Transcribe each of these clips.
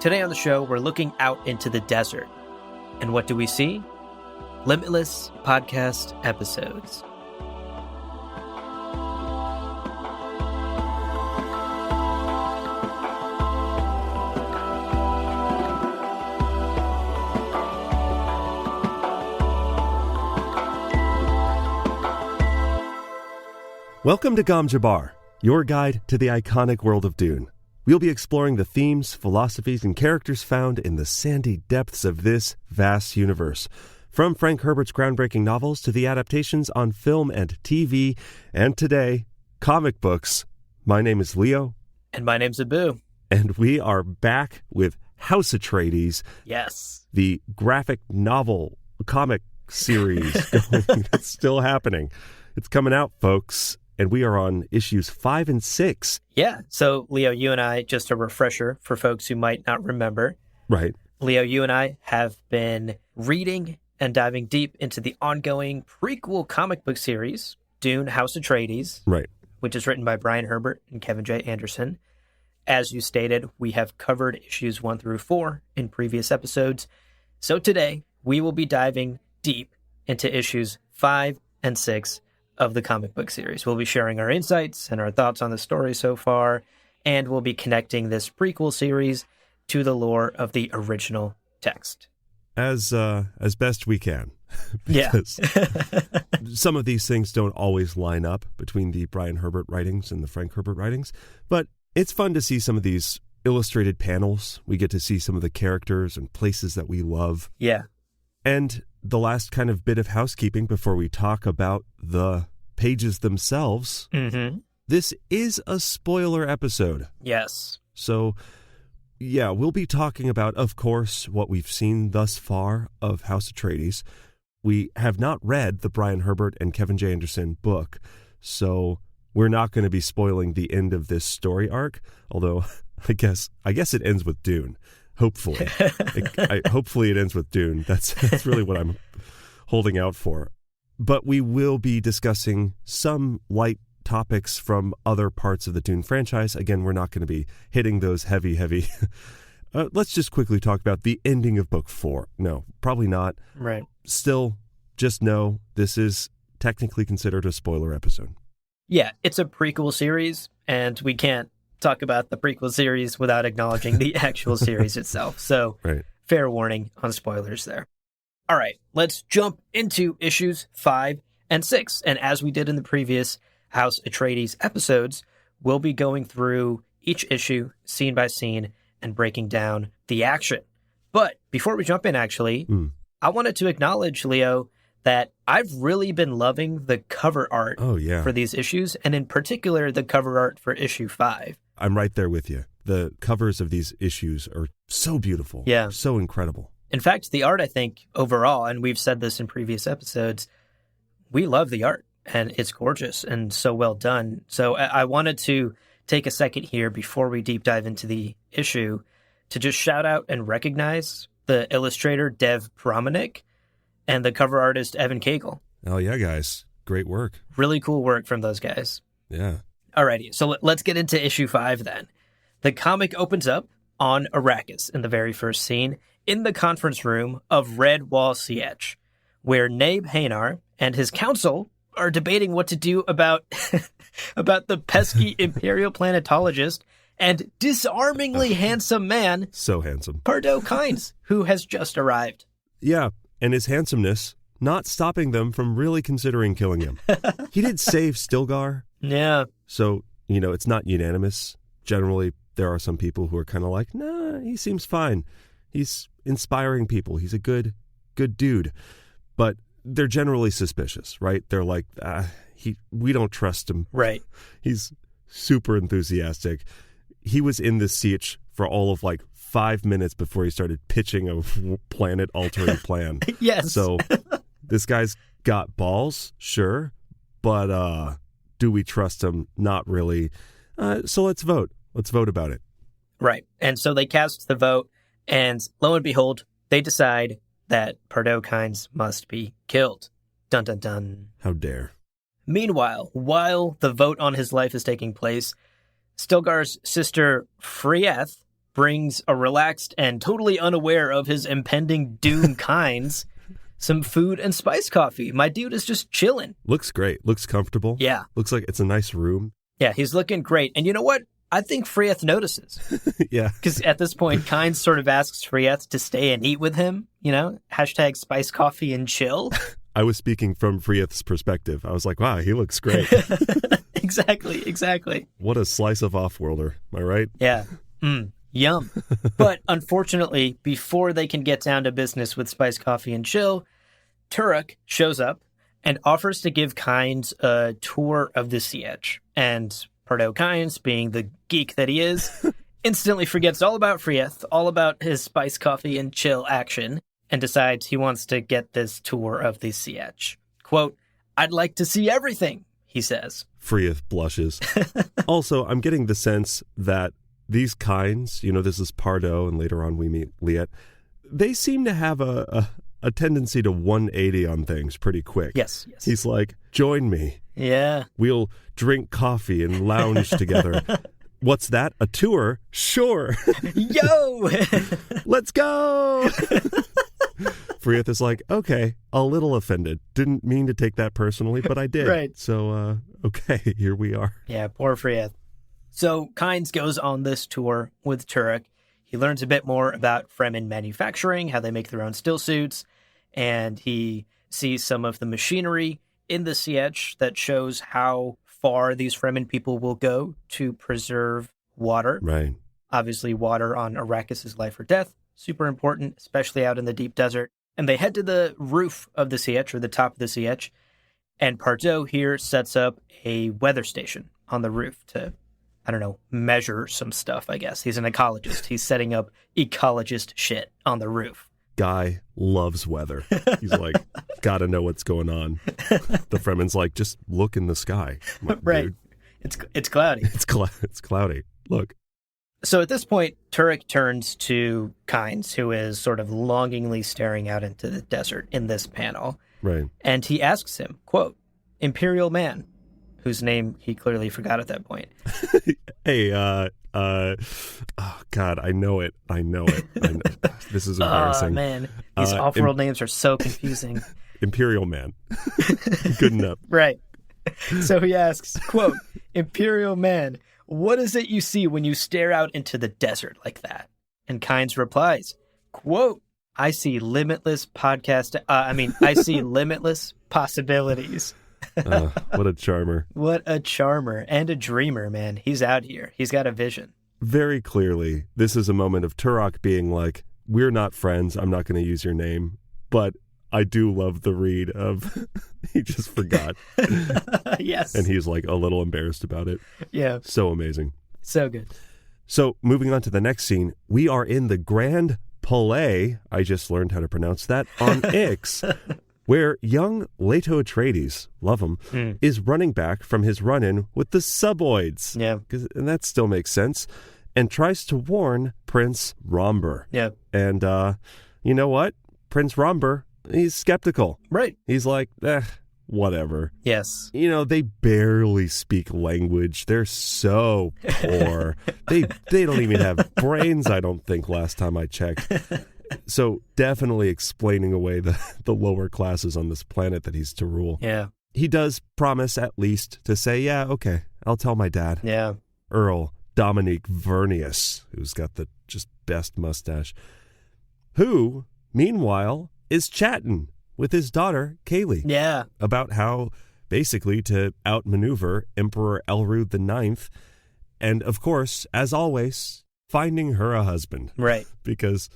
Today on the show, we're looking out into the desert. And what do we see? Limitless podcast episodes. Welcome to Gom Jabbar, your guide to the iconic world of Dune. We'll be exploring the themes, philosophies, and characters found in the sandy depths of this vast universe. From Frank Herbert's groundbreaking novels to the adaptations on film and TV, and today, comic books. My name is Leo. And my name's Abu. And we are back with House Atreides. Yes. The graphic novel comic series that's still happening. It's coming out, folks. And we are on issues 5 and 6. Yeah. So, Leo, you and I, just a refresher for folks who might not remember. Right. Leo, you and I have been reading and diving deep into the ongoing prequel comic book series, Dune, House Atreides. Right. Which is written by Frank Herbert and Kevin J. Anderson. As you stated, we have covered issues 1 through 4 in previous episodes. So today, we will be diving deep into issues 5 and 6 of the comic book series. We'll be sharing our insights and our thoughts on the story so far, and we'll be connecting this prequel series to the lore of the original text. As best we can. Because some of these things don't always line up between the Frank Herbert writings and the Frank Herbert writings, but it's fun to see some of these illustrated panels. We get to see some of the characters and places that we love. Yeah. And the last kind of bit of housekeeping before we talk about the pages themselves. Mm-hmm. This is a spoiler episode. Yes. So, yeah, we'll be talking about, of course, what we've seen thus far of House Atreides. We have not read the Frank Herbert and Kevin J. Anderson book, so we're not going to be spoiling the end of this story arc, although I guess it ends with Dune. Hopefully. Hopefully it ends with Dune. That's really what I'm holding out for. But we will be discussing some light topics from other parts of the Dune franchise. Again, we're not going to be hitting those heavy. Let's just quickly talk about the ending of book 4. No, probably not. Right. Still, just know this is technically considered a spoiler episode. Yeah, it's a prequel series, and we can't talk about the prequel series without acknowledging the actual series itself. So, right. Fair warning on spoilers there. All right, let's jump into issues 5 and 6. And as we did in the previous House Atreides episodes, we'll be going through each issue scene by scene and breaking down the action. But before we jump in, actually, I wanted to acknowledge, Leo, that I've really been loving the cover art for these issues, and in particular, the cover art for issue 5. I'm right there with you. The covers of these issues are so beautiful. Yeah. So incredible. In fact, the art, I think, overall, and we've said this in previous episodes, we love the art, and it's gorgeous and so well done. So I wanted to take a second here before we deep dive into the issue to just shout out and recognize the illustrator Dev Pramanik and the cover artist Evan Cagle. Oh, yeah, guys. Great work. Really cool work from those guys. Yeah. Alrighty, so let's get into issue 5 then. The comic opens up on Arrakis in the very first scene in the conference room of Red Wall Sietch, where Nabe Hanar and his council are debating what to do about the pesky Imperial planetologist and disarmingly handsome man. So handsome. Pardo Kynes, who has just arrived. Yeah, and his handsomeness not stopping them from really considering killing him. He did save Stilgar. Yeah. So, it's not unanimous. Generally, there are some people who are kind of like, nah, he seems fine. He's inspiring people. He's a good dude. But they're generally suspicious, right? They're like, we don't trust him. Right. He's super enthusiastic. He was in the siege for all of 5 minutes before he started pitching a planet-altering plan. Yes. So this guy's got balls, sure, but do we trust him? Not really. So let's vote. Let's vote about it. Right. And so they cast the vote, and lo and behold, they decide that Pardo Kynes must be killed. Dun, dun, dun. How dare. Meanwhile, while the vote on his life is taking place, Stilgar's sister Frieth brings a relaxed and totally unaware of his impending doom Kynes some food and spice coffee. My dude is just chilling. Looks great. Looks comfortable. Yeah. Looks like it's a nice room. Yeah, he's looking great. And you know what? I think Frieth notices. Yeah. Because at this point, Kynes sort of asks Frieth to stay and eat with him, hashtag spice coffee and chill. I was speaking from Frieth's perspective. I was like, wow, he looks great. Exactly. What a slice of off-worlder. Am I right? Yeah. Yum. But unfortunately, before they can get down to business with spice coffee and chill, Turok shows up and offers to give Kynes a tour of the siege. And Pardo Kynes, being the geek that he is, instantly forgets all about Frieth, all about his spice coffee and chill action, and decides he wants to get this tour of the siege. Quote, "I'd like to see everything," he says. Frieth blushes. Also, I'm getting the sense that these Kynes, this is Pardo, and later on we meet Liet, they seem to have a tendency to 180 on things pretty quick. Yes. He's like, join me. Yeah. We'll drink coffee and lounge together. What's that? A tour? Sure. Yo! Let's go! Frieth is like, okay, a little offended. Didn't mean to take that personally, but I did. Right. So, okay, here we are. Yeah, poor Frieth. So Kynes goes on this tour with Turok. He learns a bit more about Fremen manufacturing, how they make their own still suits, and he sees some of the machinery in the siege that shows how far these Fremen people will go to preserve water. Right. Obviously, water on Arrakis is life or death. Super important, especially out in the deep desert. And they head to the roof of the siege, or the top of the siege, and Pardo here sets up a weather station on the roof to, measure some stuff, I guess. He's an ecologist. He's setting up ecologist shit on the roof. Guy loves weather. He's like, gotta know what's going on. The Fremen's like, just look in the sky. Like, right. Dude, it's cloudy. It's cloudy. Look. So at this point, Turok turns to Kynes, who is sort of longingly staring out into the desert in this panel. Right. And he asks him, quote, "Imperial man," whose name he clearly forgot at that point. Hey, oh God, I know it. This is embarrassing. Oh, man. These off-world names are so confusing. Imperial man. Good enough. Right. So he asks, quote, "Imperial man, what is it you see when you stare out into the desert like that?" And Kynes replies, quote, I see limitless possibilities." What a charmer. What a charmer and a dreamer, man. He's out here. He's got a vision. Very clearly, this is a moment of Turok being like, we're not friends. I'm not going to use your name. But I do love the read of, he just forgot. Yes. And he's like a little embarrassed about it. Yeah. So amazing. So good. So moving on to the next scene, we are in the Grand Palais. I just learned how to pronounce that on Ix. Where young Leto Atreides, love him, is running back from his run-in with the Suboids. Yeah. And that still makes sense. And tries to warn Prince Romber. Yeah. And you know what? Prince Romber, he's skeptical. Right. He's like, whatever. Yes. They barely speak language. They're so poor. They don't even have brains, I don't think, last time I checked. So definitely explaining away the lower classes on this planet that he's to rule. Yeah. He does promise at least to say, yeah, okay, I'll tell my dad. Yeah. Earl Dominique Vernius, who's got the just best mustache, who, meanwhile, is chatting with his daughter, Kaylee. Yeah. About how, basically, to outmaneuver Emperor Elrond IX. And, of course, as always, finding her a husband. Right. Because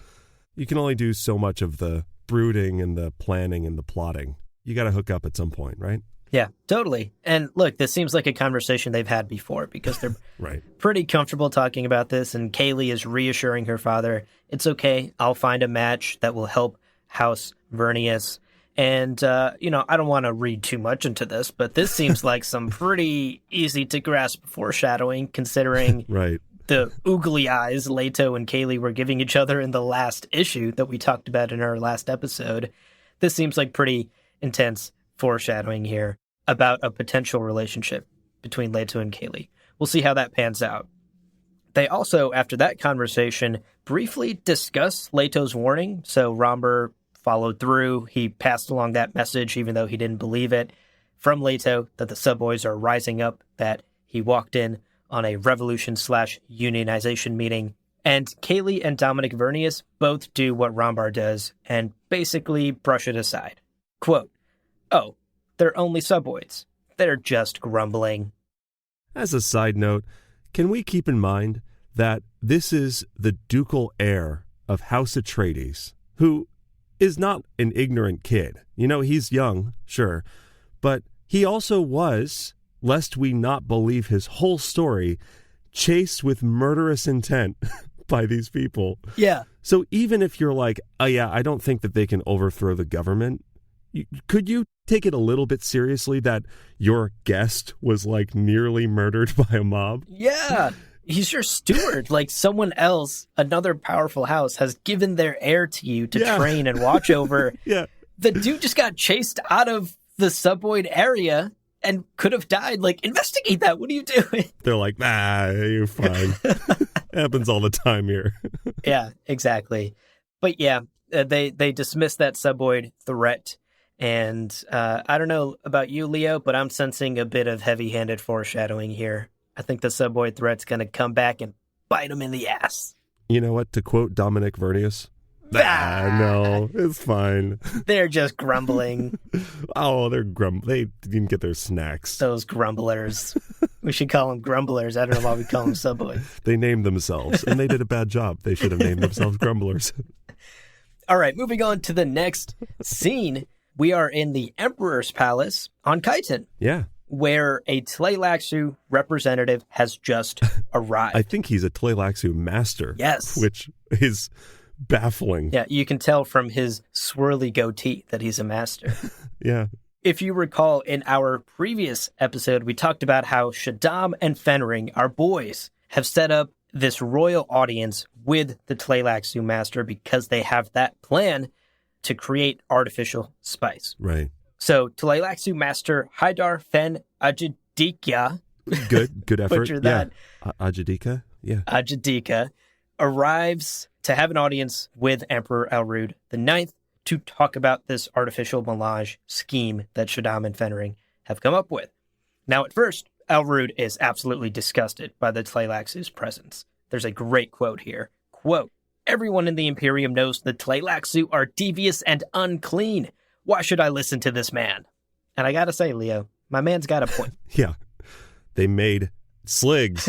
you can only do so much of the brooding and the planning and the plotting. You got to hook up at some point, right? Yeah, totally. And look, this seems like a conversation they've had before because they're right. Pretty comfortable talking about this. And Kaylee is reassuring her father, it's okay. I'll find a match that will help House Vernius. And, I don't want to read too much into this, but this seems like some pretty easy to grasp foreshadowing considering right. the oogly eyes Leto and Kaylee were giving each other in the last issue that we talked about in our last episode. This seems like pretty intense foreshadowing here about a potential relationship between Leto and Kaylee. We'll see how that pans out. They also, after that conversation, briefly discuss Leto's warning. So Romber followed through. He passed along that message, even though he didn't believe it, from Leto, that the subboys are rising up, that he walked in on a revolution/unionization meeting. And Kaylee and Dominic Vernius both do what Rombar does and basically brush it aside. Quote, "Oh, they're only subboys. They're just grumbling." As a side note, can we keep in mind that this is the ducal heir of House Atreides, who is not an ignorant kid. You know, he's young, sure, but he also was, lest we not believe his whole story, chased with murderous intent by these people. Yeah. So even if you're like, oh yeah, I don't think that they can overthrow the government, could you take it a little bit seriously that your guest was like nearly murdered by a mob? Yeah. He's your steward. Like someone else, another powerful house, has given their heir to you to train and watch over. Yeah. The dude just got chased out of the subvoid area and could have died. Like, investigate that. What are you doing? They're like, nah, you're fine. Happens all the time here. Yeah, exactly. But yeah, they dismiss that subvoid threat. And I don't know about you, Leo, but I'm sensing a bit of heavy-handed foreshadowing here. I think the subvoid threat's going to come back and bite him in the ass. You know what? To quote Dominic Vernius, no, it's fine. They're just grumbling. Oh, they didn't get their snacks. Those grumblers. We should call them grumblers. I don't know why we call them subvoid. They named themselves, and they did a bad job. They should have named themselves grumblers. All right, moving on to the next scene. We are in the Emperor's Palace on Kyton. Yeah. Where a Tleilaxu representative has just arrived. I think he's a Tleilaxu master. Yes. Which is baffling. Yeah, you can tell from his swirly goatee that he's a master. Yeah. If you recall, in our previous episode, we talked about how Shaddam and Fenring, our boys, have set up this royal audience with the Tleilaxu master because they have that plan to create artificial spice. Right. So, Tleilaxu Master Haidar Fen Ajadika. Good effort. Butcher that. Yeah. Ajadika? Yeah. Ajadika arrives to have an audience with Emperor Elrond IX to talk about this artificial melange scheme that Shaddam and Fenring have come up with. Now, at first, Elrond is absolutely disgusted by the Tleilaxu's presence. There's a great quote here. Quote, "Everyone in the Imperium knows the Tleilaxu are devious and unclean. Why should I listen to this man?" And I gotta say, Leo, my man's got a point. Yeah. They made sligs.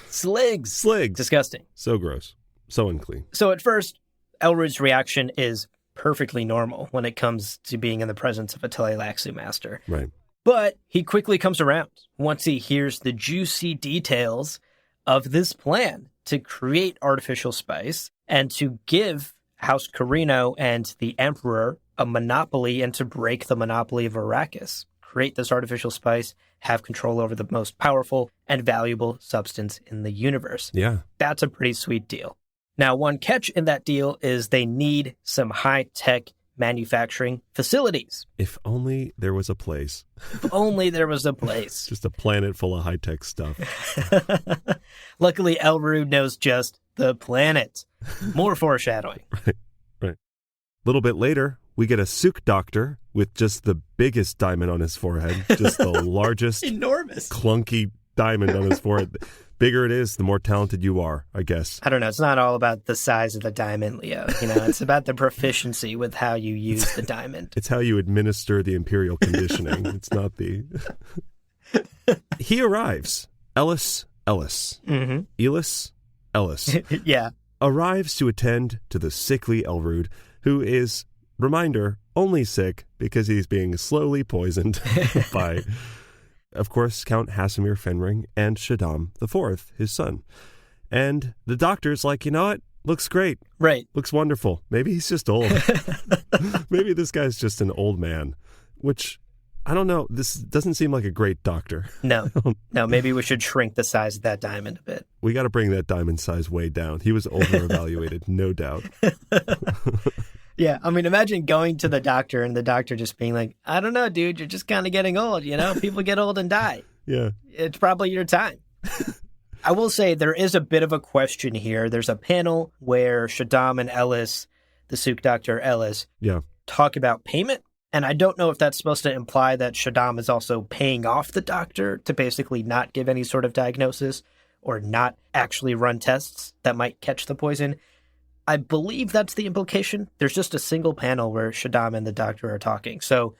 Sligs. Disgusting. So gross. So unclean. So at first, Elrond's reaction is perfectly normal when it comes to being in the presence of a Tleilaxu master. Right. But he quickly comes around once he hears the juicy details of this plan to create artificial spice and to give House Carino and the Emperor a monopoly and to break the monopoly of Arrakis. Create this artificial spice, have control over the most powerful and valuable substance in the universe. Yeah. That's a pretty sweet deal. Now, one catch in that deal is they need some high-tech manufacturing facilities. If only there was a place. If only there was a place. Just a planet full of high-tech stuff. Luckily, Elrond knows just the planet. More foreshadowing. Right. A little bit later, we get a Suk doctor with just the biggest diamond on his forehead. Just the largest, enormous, clunky diamond on his forehead. Bigger it is, the more talented you are, I guess. I don't know. It's not all about the size of the diamond, Leo. You know, it's about the proficiency with how you use the diamond. It's how you administer the imperial conditioning. It's not the... He arrives. Ellis. Mm-hmm. Ellis. Yeah. Arrives to attend to the sickly Elrond, who is, reminder, only sick because he's being slowly poisoned by... Of course, Count Hasimir Fenring and Shaddam IV, his son. And the doctor's like, you know what? Looks great. Right. Looks wonderful. Maybe he's just old. Maybe this guy's just an old man, which, I don't know. This doesn't seem like a great doctor. No, maybe we should shrink the size of that diamond a bit. We got to bring that diamond size way down. He was over-evaluated, no doubt. Yeah, I mean, imagine going to the doctor and the doctor just being like, I don't know, dude, you're just kind of getting old, you know? People get old and die. Yeah. It's probably your time. I will say there is a bit of a question here. There's a panel where Shaddam and Ellis, the Suk Doctor Ellis, talk about payment. And I don't know if that's supposed to imply that Shaddam is also paying off the doctor to basically not give any sort of diagnosis or not actually run tests that might catch the poison. I believe that's the implication. There's just a single panel where Shaddam and the doctor are talking. So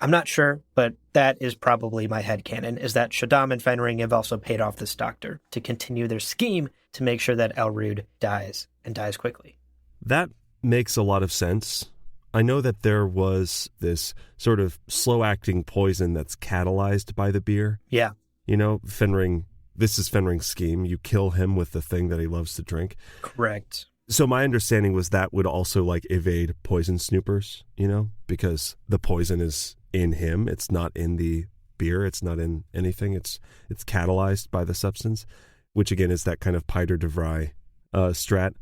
I'm not sure, but that is probably my headcanon, is that Shaddam and Fenring have also paid off this doctor to continue their scheme to make sure that Elrude dies, and dies quickly. That makes a lot of sense. I know that there was this sort of slow-acting poison that's catalyzed by the beer. Yeah. You know, Fenring, this is Fenring's scheme. You kill him with the thing that he loves to drink. Correct. So my understanding was that would also, like, evade poison snoopers, you know, because the poison is in him. It's not in the beer. It's not in anything. It's catalyzed by the substance, which, again, is that kind of Piter de Vries strat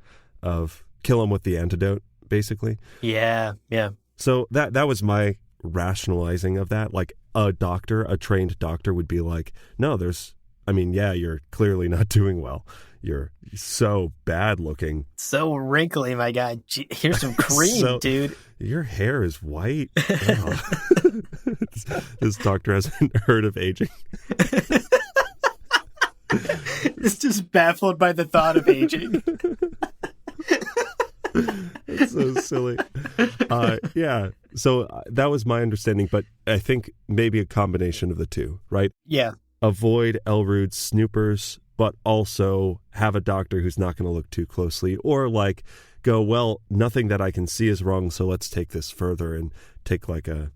of kill him with the antidote, basically. Yeah. So that was my rationalizing of that. Like, a trained doctor would be like, no, you're clearly not doing well. You're so bad looking. So wrinkly, my guy. Here's some cream, dude. Your hair is white. Oh. This doctor hasn't heard of aging. It's just baffled by the thought of aging. It's so silly. So that was my understanding, but I think maybe a combination of the two, right? Yeah. Avoid Elrude's snoopers, but also have a doctor who's not going to look too closely, or like go, well, nothing that I can see is wrong, so let's take this further and take like a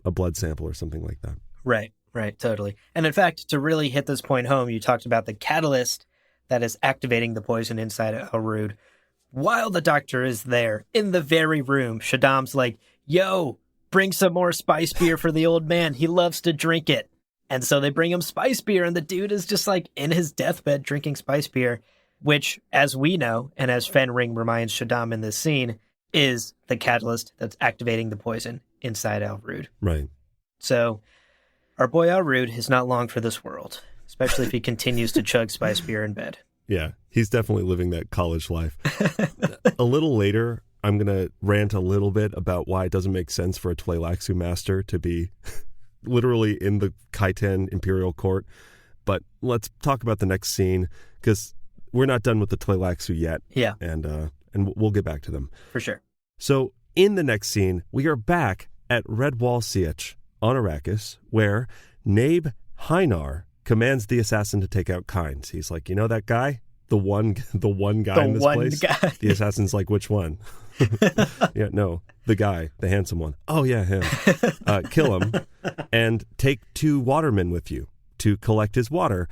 blood sample or something like that. Right, totally. And in fact, to really hit this point home, you talked about the catalyst that is activating the poison inside Elrude. While the doctor is there, in the very room, Shaddam's like, yo, bring some more spice beer for the old man. He loves to drink it. And so they bring him spice beer, and the dude is just like in his deathbed drinking spice beer, which, as we know, and as Fenring reminds Shaddam in this scene, is the catalyst that's activating the poison inside Elrude. Right. So our boy Elrude is not long for this world, especially if he continues to chug spice beer in bed. Yeah, he's definitely living that college life. A little later, I'm going to rant a little bit about why it doesn't make sense for a Tleilaxu master to be literally in the Khitan Imperial Court. But let's talk about the next scene, because we're not done with the Tleilaxu yet. Yeah. And we'll get back to them. For sure. So in the next scene, we are back at Red Wall Sietch on Arrakis, where Nabe Hynar commands the assassin to take out Kynes. He's like, you know that guy? The one guy in this place? Guy. The assassin's like, which one? Yeah, no, the guy, the handsome one. Oh, yeah, him. Kill him and take 2 watermen with you to collect his water.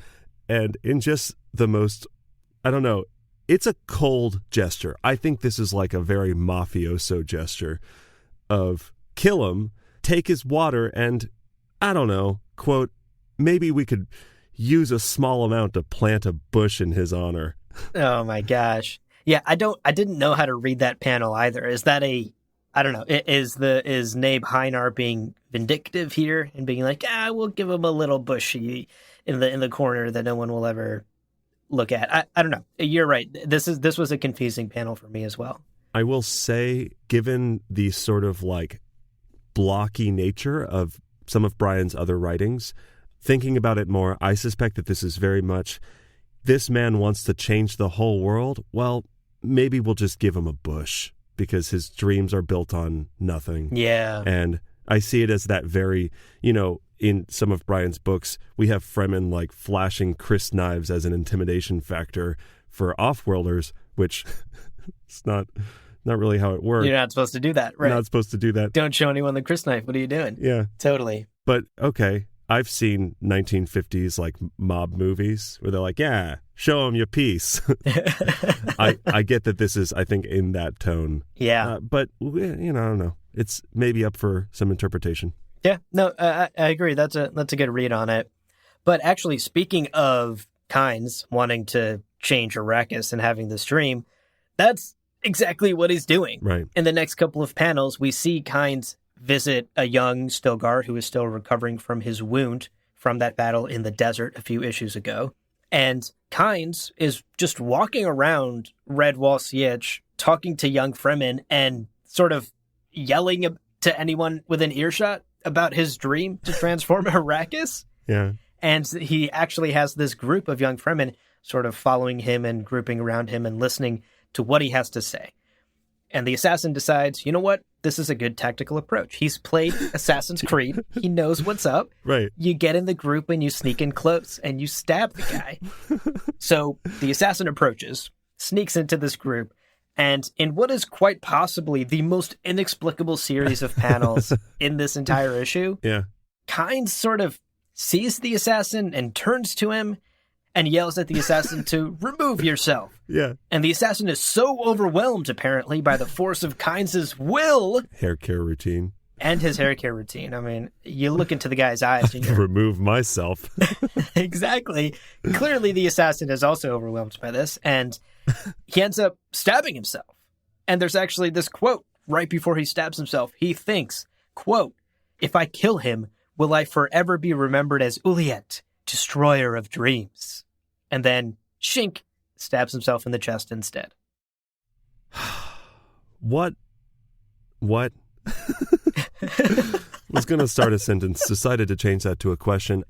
And in just the most, I don't know, it's a cold gesture. I think this is like a very mafioso gesture of kill him, take his water, and I don't know, quote, maybe we could use a small amount to plant a bush in his honor. Oh my gosh. Yeah, I didn't know how to read that panel either. Is that I don't know, is Nabe Hynar being vindictive here and being like, we'll give him a little bushy in the corner that no one will ever look at. I don't know. You're right. This was a confusing panel for me as well. I will say, given the sort of like blocky nature of some of Brian's other writings, thinking about it more, I suspect that this is very much, this man wants to change the whole world. Well, maybe we'll just give him a bush because his dreams are built on nothing. Yeah. And I see it as that very, in some of Brian's books, we have Fremen like flashing Chris knives as an intimidation factor for off-worlders, which it's not really how it works. You're not supposed to do that, right? You're not supposed to do that. Don't show anyone the Chris knife. What are you doing? Yeah. Totally. But, okay, I've seen 1950s like mob movies where they're like, yeah, show them your piece. I get that this is, I think, in that tone. Yeah. But, I don't know. It's maybe up for some interpretation. Yeah, no, I agree. That's a good read on it. But actually, speaking of Kynes wanting to change Arrakis and having this dream, that's exactly what he's doing. Right. In the next couple of panels, we see Kynes visit a young Stilgar who is still recovering from his wound from that battle in the desert a few issues ago. And Kynes is just walking around Red Wall Sietch, talking to young Fremen and sort of yelling to anyone within earshot about his dream to transform Arrakis. Yeah. And he actually has this group of young Fremen sort of following him and grouping around him and listening to what he has to say. And the assassin decides, you know what? This is a good tactical approach. He's played Assassin's Creed. He knows what's up. Right. You get in the group and you sneak in close and you stab the guy. So the assassin approaches, sneaks into this group, and in what is quite possibly the most inexplicable series of panels in this entire issue, Yeah. Kynes sort of sees the assassin and turns to him and yells at the assassin to remove yourself. Yeah. And the assassin is so overwhelmed, apparently, by the force of Kynes' will Hair care routine. and his hair care routine. I mean, you look into the guy's eyes and you're... Remove myself. Exactly. Clearly, the assassin is also overwhelmed by this, and he ends up stabbing himself. And there's actually this quote right before he stabs himself. He thinks, quote, "If I kill him, will I forever be remembered as Uliet, destroyer of dreams?" And then, shink, stabs himself in the chest instead. What? Was going to start a sentence, decided to change that to a question.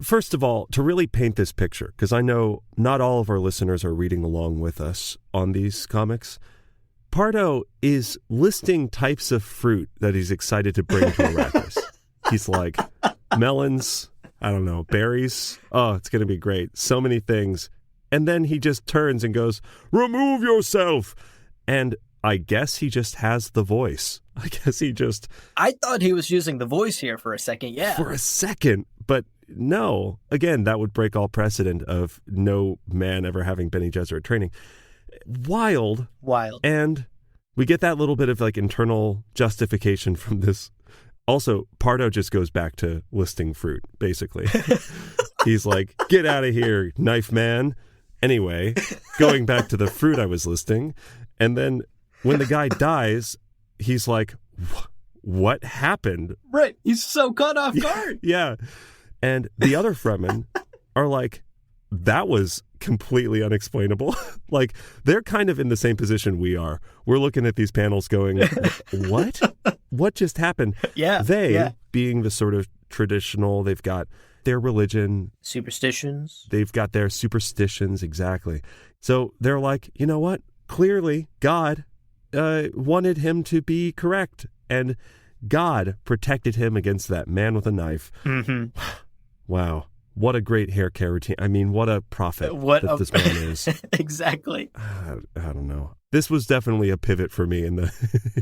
First of all, to really paint this picture, because I know not all of our listeners are reading along with us on these comics, Pardo is listing types of fruit that he's excited to bring to Arrakis. He's like, melons, I don't know, berries. Oh, it's going to be great. So many things. And then he just turns and goes, remove yourself. And I guess he just has the voice. I thought he was using the voice here for a second, yeah. For a second, but no. Again, that would break all precedent of no man ever having Bene Gesserit training. Wild. And we get that little bit of like internal justification from this. Also, Pardo just goes back to listing fruit, basically. He's like, get out of here, knife man. Anyway, going back to the fruit I was listing. And then when the guy dies, he's like, what happened? Right. He's so caught off guard. Yeah. And the other Fremen are like, that was completely unexplainable. Like, they're kind of in the same position we are. We're looking at these panels going, what? What just happened? Yeah. Being the sort of traditional, they've got their religion. Superstitions. They've got their superstitions, exactly. So they're like, you know what? Clearly, God wanted him to be correct. And God protected him against that man with a knife. Mm-hmm. Wow. What a great hair care routine. I mean, what a prophet this man is. Exactly. I don't know. This was definitely a pivot for me in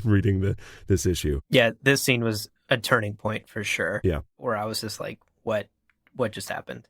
reading this issue. Yeah, this scene was a turning point for sure. Yeah. Where I was just like, what just happened?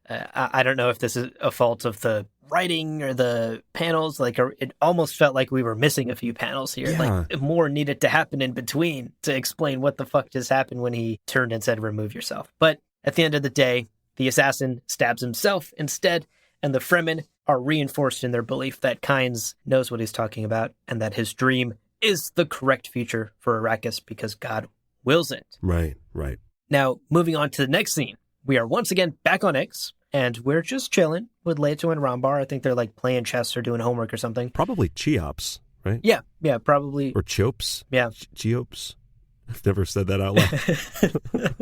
I don't know if this is a fault of the writing or the panels. Like, it almost felt like we were missing a few panels here. Yeah. Like, more needed to happen in between to explain what the fuck just happened when he turned and said, remove yourself. But at the end of the day, the assassin stabs himself instead, and the Fremen are reinforced in their belief that Kynes knows what he's talking about and that his dream is the correct future for Arrakis because God wills it. Right. Now, moving on to the next scene, we are once again back on Ix, and we're just chilling with Leto and Rambar. I think they're like playing chess or doing homework or something. Probably Cheops, right? Yeah, probably. Or Chopes. Yeah. Cheops. I've never said that out loud.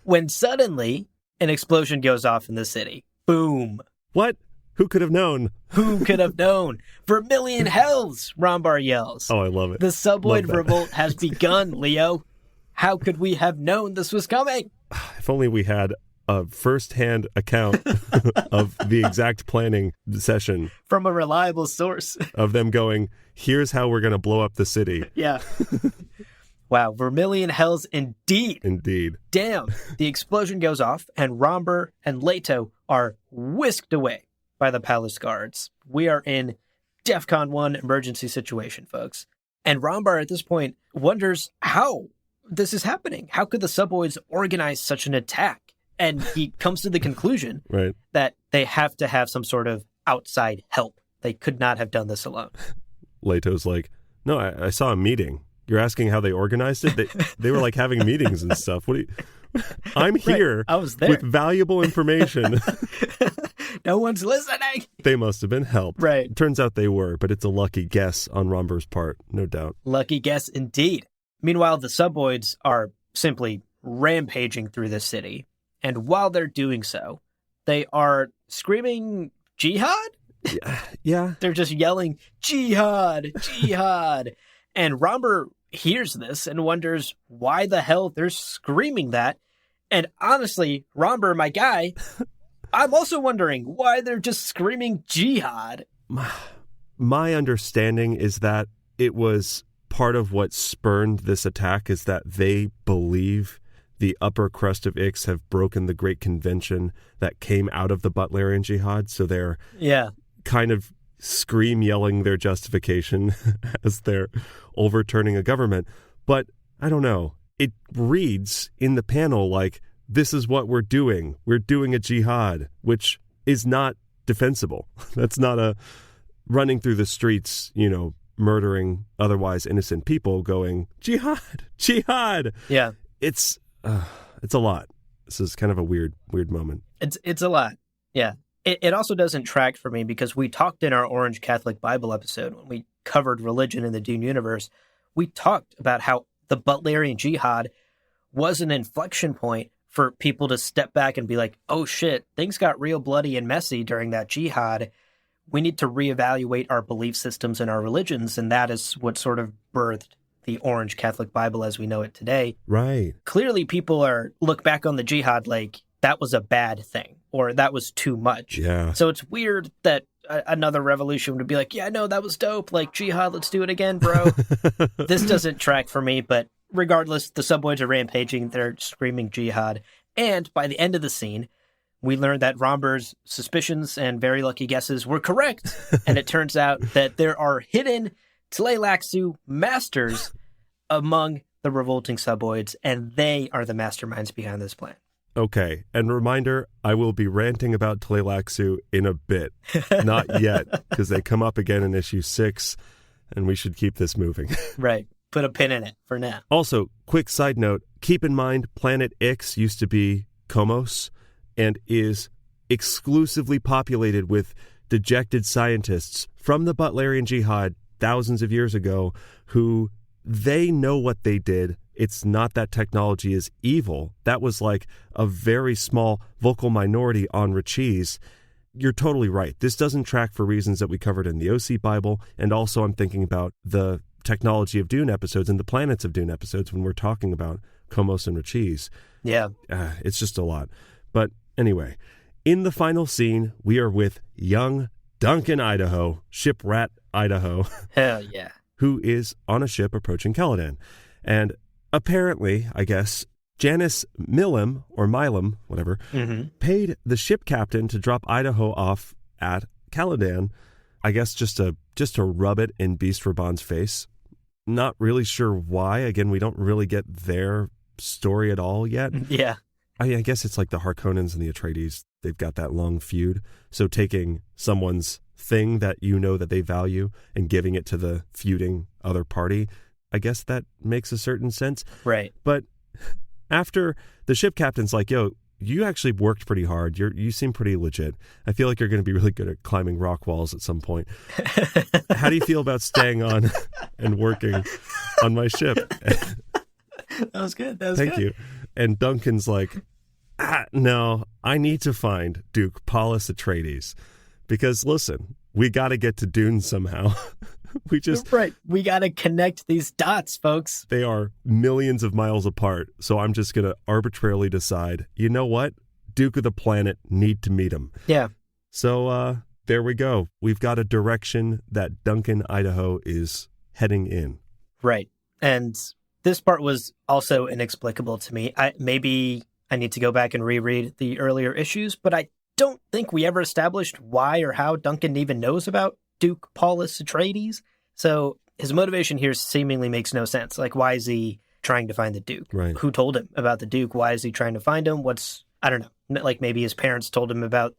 When suddenly an explosion goes off in the city. Boom. What? Who could have known? Who could have known? Vermilion hells, Rambar yells. Oh, I love it. The Subvoid revolt has begun, Leo. How could we have known this was coming? If only we had a first-hand account of the exact planning session. From a reliable source. Of them going, here's how we're going to blow up the city. Yeah. Wow, Vermilion hells indeed. Indeed. Damn. The explosion goes off, and Rambar and Leto are whisked away by the palace guards. We are in DEFCON 1 emergency situation, folks. And Rambar at this point wonders how this is happening. How could the Subvoids organize such an attack? And he comes to the conclusion right. that they have to have some sort of outside help. They could not have done this alone. Leto's like, no, I saw a meeting. You're asking how they organized it? They were like having meetings and stuff. I'm here I was there with valuable information. No one's listening. They must have been helped. Right. Turns out they were, but it's a lucky guess on Romber's part, no doubt. Lucky guess indeed. Meanwhile, the suboids are simply rampaging through the city. And while they're doing so, they are screaming jihad? Yeah. They're just yelling, jihad, jihad. And Romber hears this and wonders why the hell they're screaming that. And honestly, Romber, my guy, I'm also wondering why they're just screaming jihad. My understanding is that it was part of what spurned this attack is that they believe the upper crust of Ix have broken the great convention that came out of the Butlerian Jihad. So they're kind of scream yelling their justification as they're overturning a government. But I don't know. It reads in the panel like, this is what we're doing. We're doing a jihad, which is not defensible. That's not a running through the streets, murdering otherwise innocent people going, jihad, jihad. Yeah. It's a lot. This is kind of a weird moment. It's a lot. Yeah. It also doesn't track for me because we talked in our Orange Catholic Bible episode when we covered religion in the Dune universe. We talked about how the Butlerian Jihad was an inflection point for people to step back and be like, oh shit, things got real bloody and messy during that jihad. We need to reevaluate our belief systems and our religions. And that is what sort of birthed the Orange Catholic Bible as we know it today. Right. Clearly people look back on the jihad like that was a bad thing or that was too much. Yeah. So it's weird that another revolution would be like, yeah, no, that was dope. Like jihad, let's do it again, bro. This doesn't track for me, but regardless, the suboids are rampaging. They're screaming jihad. And by the end of the scene, we learned that Romber's suspicions and very lucky guesses were correct. And it turns out that there are hidden Tleilaxu masters among the revolting suboids, and they are the masterminds behind this plan. Okay, and reminder, I will be ranting about Tleilaxu in a bit. Not yet, because they come up again in issue 6, and we should keep this moving. Right. Put a pin in it for now. Also, quick side note, keep in mind Planet Ix used to be Komos and is exclusively populated with dejected scientists from the Butlerian Jihad thousands of years ago who they know what they did. It's not that technology is evil. That was like a very small vocal minority on Rachis. You're totally right. This doesn't track for reasons that we covered in the OC Bible. And also I'm thinking about the technology of Dune episodes and the planets of Dune episodes when we're talking about Komos and Rachis. Yeah. It's just a lot. But anyway, in the final scene, we are with young Duncan Idaho, ship rat Idaho. Hell yeah. Who is on a ship approaching Caladan. And apparently, I guess, Janice Milam, or Milam, whatever, paid the ship captain to drop Idaho off at Caladan, I guess just to rub it in Beast Raban's face. Not really sure why. Again, we don't really get their story at all yet. Yeah. I guess it's like the Harkonnens and the Atreides. They've got that long feud. So taking someone's thing that you know that they value and giving it to the feuding other party, I guess that makes a certain sense. Right. But after the ship captain's like, yo, you actually worked pretty hard. You seem pretty legit. I feel like you're going to be really good at climbing rock walls at some point. How do you feel about staying on and working on my ship? That was good. Thank you. And Duncan's like, no, I need to find Duke Paulus Atreides. Because listen, we got to get to Dune somehow. Right. We got to connect these dots, folks. They are millions of miles apart. So I'm just going to arbitrarily decide, you know what? Duke of the Planet, need to meet him. Yeah. So there we go. We've got a direction that Duncan, Idaho is heading in. Right. And this part was also inexplicable to me. Maybe I need to go back and reread the earlier issues, but I don't think we ever established why or how Duncan even knows about Duke Paulus Atreides. So his motivation here seemingly makes no sense. Like, why is he trying to find the Duke? Right. Who told him about the Duke? Why is he trying to find him? I don't know. Like maybe his parents told him about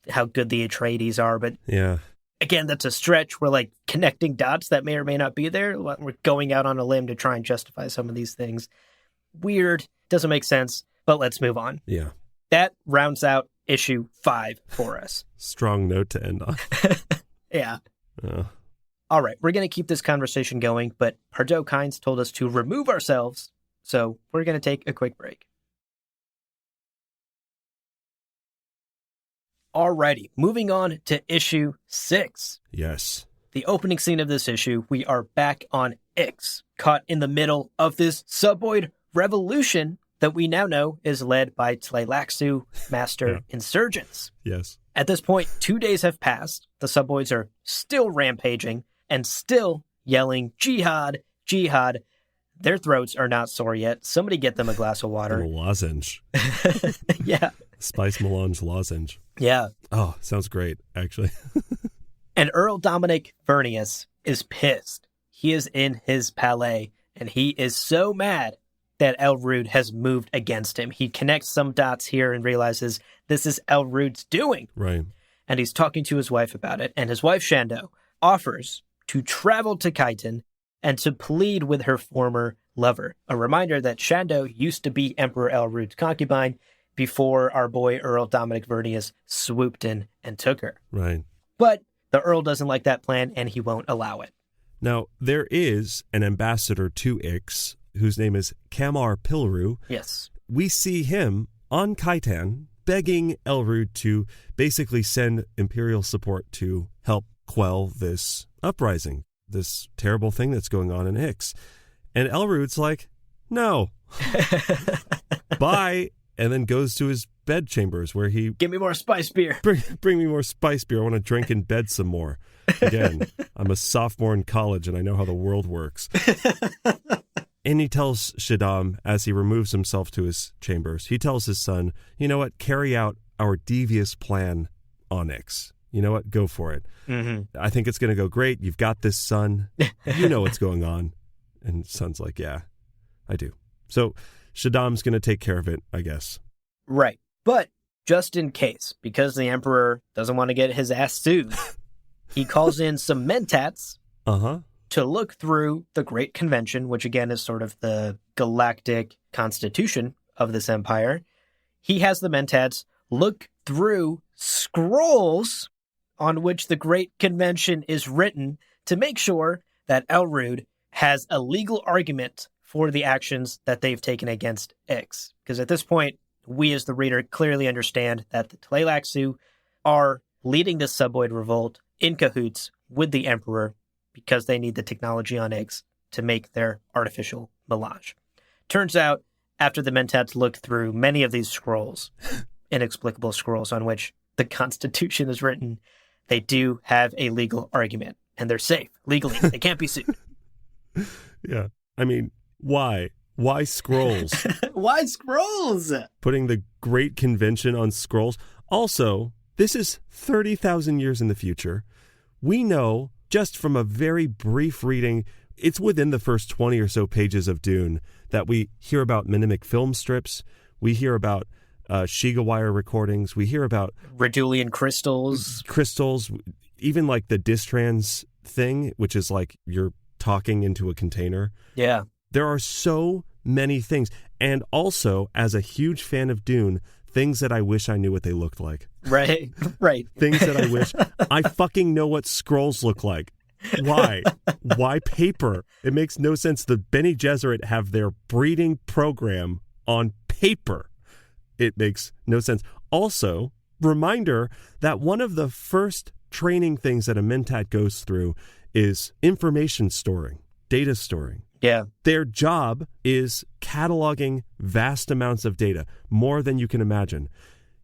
how good the Atreides are, but yeah, Again, that's a stretch. We're like connecting dots that may or may not be there. We're going out on a limb to try and justify some of these things. Weird. Doesn't make sense. But let's move on. Yeah. That rounds out issue 5 for us. Strong note to end on. Yeah. All right. We're going to keep this conversation going, but Pardo Kynes told us to remove ourselves. So we're going to take a quick break. Alrighty, moving on to issue 6. Yes. The opening scene of this issue, we are back on Ix, caught in the middle of this suboid revolution that we now know is led by Tleilaxu master insurgents. Yes. At this point, 2 days have passed. The suboids are still rampaging and still yelling, "Jihad, jihad." Their throats are not sore yet. Somebody get them a glass of water. A lozenge. Yeah. Spice melange lozenge. Yeah. Oh, sounds great, actually. And Earl Dominic Vernius is pissed. He is in his palais, and he is so mad that Elrude has moved against him. He connects some dots here and realizes this is Elrude's doing. Right. And he's talking to his wife about it, and his wife, Shando, offers to travel to Khitan and to plead with her former lover. A reminder that Shando used to be Emperor Elrude's concubine before our boy Earl Dominic Vernius swooped in and took her. Right. But the Earl doesn't like that plan, and he won't allow it. Now, there is an ambassador to Ix whose name is Kamar Pilru. Yes. We see him on Khitan begging Elrude to basically send Imperial support to help quell this uprising, this terrible thing that's going on in Ix. And Elrude's like, no. Bye. And then goes to his bed chambers where he... Give me more spice beer. Bring me more spice beer. I want to drink in bed some more. Again, I'm a sophomore in college and I know how the world works. And he tells Shaddam, as he removes himself to his chambers, he tells his son, you know what, carry out our devious plan on Ix. You know what, go for it. Mm-hmm. I think it's going to go great. You've got this, son. You know what's going on. And son's like, yeah, I do. So Shaddam's going to take care of it, I guess. Right. But just in case, because the Emperor doesn't want to get his ass sued, he calls in some mentats to look through the Great Convention, which again is sort of the galactic constitution of this empire. He has the mentats look through scrolls on which the Great Convention is written to make sure that Elrude has a legal argument for the actions that they've taken against Ix. Because at this point, we as the reader clearly understand that the Tleilaxu are leading this suboid revolt in cahoots with the Emperor because they need the technology on Ix to make their artificial melange. Turns out, after the mentats looked through many of these scrolls, inexplicable scrolls on which the Constitution is written, they do have a legal argument, and they're safe legally. They can't be sued. Yeah. I mean, why? Why scrolls? Why scrolls? Putting the Great Convention on scrolls. Also, this is 30,000 years in the future. We know, just from a very brief reading, it's within the first 20 or so pages of Dune, that we hear about mnemic film strips. We hear about Shiga wire recordings. We hear about Redulian crystals. Even like the distrans thing, which is like you're talking into a container. Yeah. There are so many things. And also, as a huge fan of Dune, things that I wish I knew what they looked like. Right. Things that I wish. I fucking know what scrolls look like. Why? Why paper? It makes no sense. The Bene Gesserit have their breeding program on paper. It makes no sense. Also, reminder that one of the first training things that a mentat goes through is information storing, data storing. Yeah. Their job is cataloging vast amounts of data, more than you can imagine.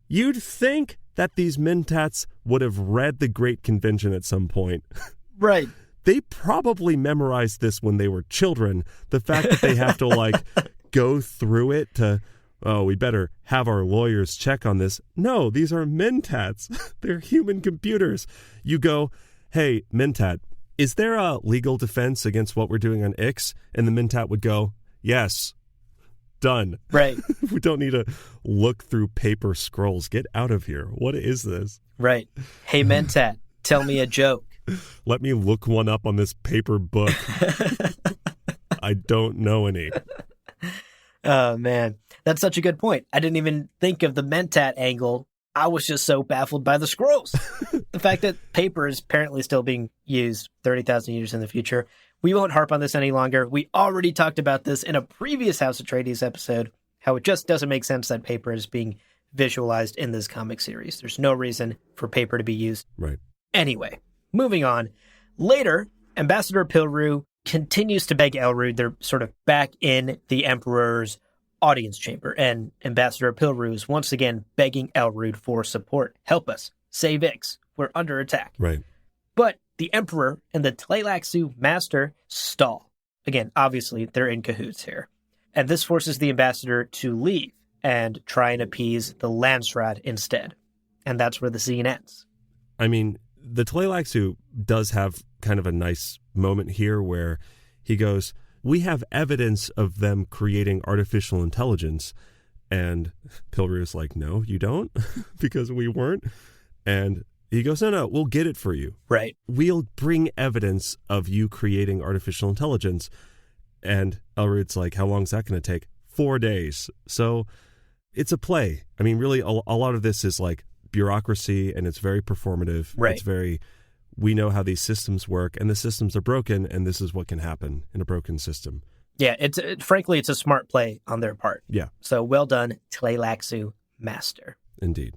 You'd think that these mentats would have read the Great Convention at some point. Right. They probably memorized this when they were children. The fact that they have to go through it to, oh, we better have our lawyers check on this. No, these are mentats. They're human computers. You go, hey, mentat, is there a legal defense against what we're doing on Ix? And the mentat would go, yes, done. Right. We don't need to look through paper scrolls. Get out of here. What is this? Right. Hey, mentat, Tell me a joke. Let me look one up on this paper book. I don't know any. Oh, man. That's such a good point. I didn't even think of the Mentat angle. I was just so baffled by the scrolls. The fact that paper is apparently still being used 30,000 years in the future. We won't harp on this any longer. We already talked about this in a previous House Atreides episode, how it just doesn't make sense that paper is being visualized in this comic series. There's no reason for paper to be used. Right. Anyway, moving on. Later, Ambassador Pilru continues to beg Elrond. They're sort of back in the Emperor's audience chamber, and Ambassador Pilru is once again begging Elrond for support. Help us. Save Ix. We're under attack. Right. But the Emperor and the Tleilaxu Master stall. Again, obviously, they're in cahoots here. And this forces the ambassador to leave and try and appease the Landsraad instead. And that's where the scene ends. I mean, the Tleilaxu does have kind of a nice moment here where he goes, we have evidence of them creating artificial intelligence. And Pilru is like, no, you don't, because we weren't. And he goes, no, we'll get it for you. Right. We'll bring evidence of you creating artificial intelligence. And Elrod's like, how long is that going to take? 4 days. So it's a play. I mean, really, a lot of this is like bureaucracy, and it's very performative. Right. It's very, we know how these systems work, and the systems are broken, and this is what can happen in a broken system. Yeah, frankly, it's a smart play on their part. Yeah. So well done, Tleilaxu Master. Indeed.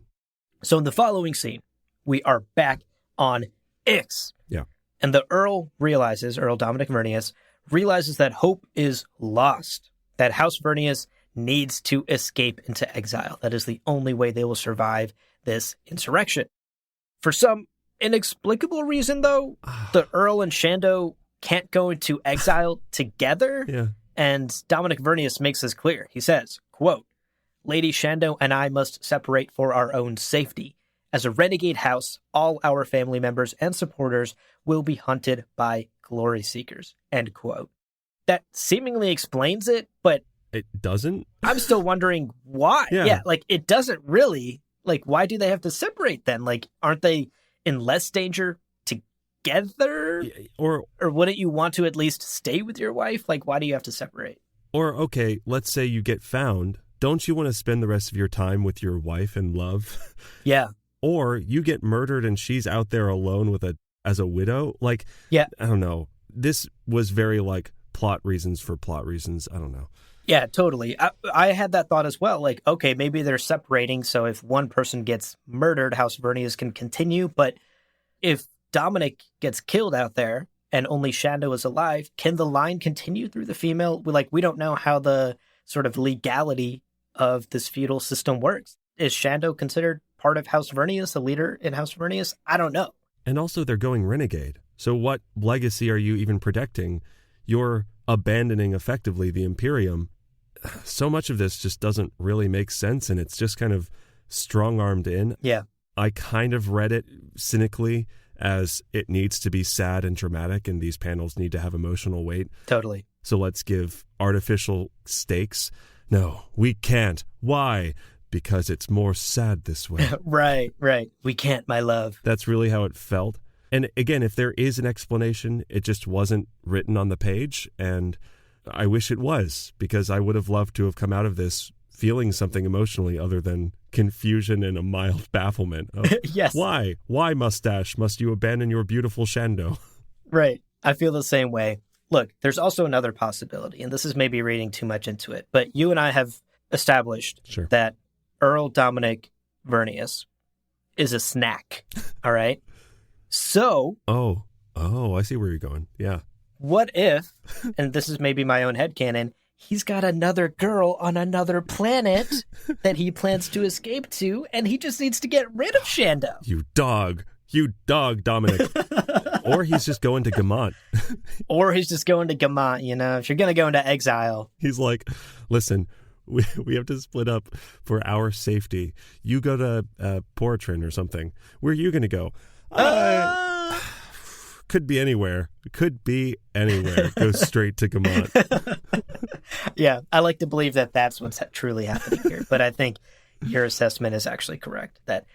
So in the following scene, we are back on Ix. Yeah. And the Earl Dominic Vernius, realizes that hope is lost, that House Vernius needs to escape into exile. That is the only way they will survive this insurrection. For some inexplicable reason, though, the Earl and Shando can't go into exile together. Yeah. And Dominic Vernius makes this clear. He says, quote, Lady Shando and I must separate for our own safety. As a renegade house, all our family members and supporters will be hunted by glory seekers. End quote. That seemingly explains it, but it doesn't. I'm still wondering why. Yeah, like it doesn't really. Like, why do they have to separate then? Like, aren't they in less danger together? Or wouldn't you want to at least stay with your wife? Like, why do you have to separate? Or, okay, let's say you get found. Don't you want to spend the rest of your time with your wife and love? Yeah. Or you get murdered and she's out there alone as a widow. Like, yeah. I don't know. This was very like plot reasons for plot reasons. I don't know. Yeah, totally. I had that thought as well. Like, okay, maybe they're separating. So if one person gets murdered, House Vernius can continue. But if Dominic gets killed out there and only Shando is alive, can the line continue through the female? We don't know how the sort of legality of this feudal system works. Is Shando considered part of House Vernius, a leader in House Vernius? I don't know. And also they're going renegade. So what legacy are you even protecting? You're abandoning effectively the Imperium. So much of this just doesn't really make sense, and it's just kind of strong-armed in. Yeah. I kind of read it cynically as it needs to be sad and dramatic, and these panels need to have emotional weight. Totally. So let's give artificial stakes. No, we can't. Why? Because it's more sad this way. Right. We can't, my love. That's really how it felt. And again, if there is an explanation, it just wasn't written on the page, and I wish it was, because I would have loved to have come out of this feeling something emotionally other than confusion and a mild bafflement. Of, yes. Why? Why, mustache? Must you abandon your beautiful Shando? Right. I feel the same way. Look, there's also another possibility, and this is maybe reading too much into it, but you and I have established that Earl Dominic Vernius is a snack. All right? So... Oh, I see where you're going. Yeah. What if, and this is maybe my own headcanon, he's got another girl on another planet that he plans to escape to, and he just needs to get rid of Shando. You dog, Dominic. Or he's just going to Gamont. You know, if you're going to go into exile. He's like, listen, we have to split up for our safety. You go to Poratrin or something. Where are you going to go? Could be anywhere. Go straight to Gamont. Yeah, I like to believe that that's what's truly happening here. But I think your assessment is actually correct, that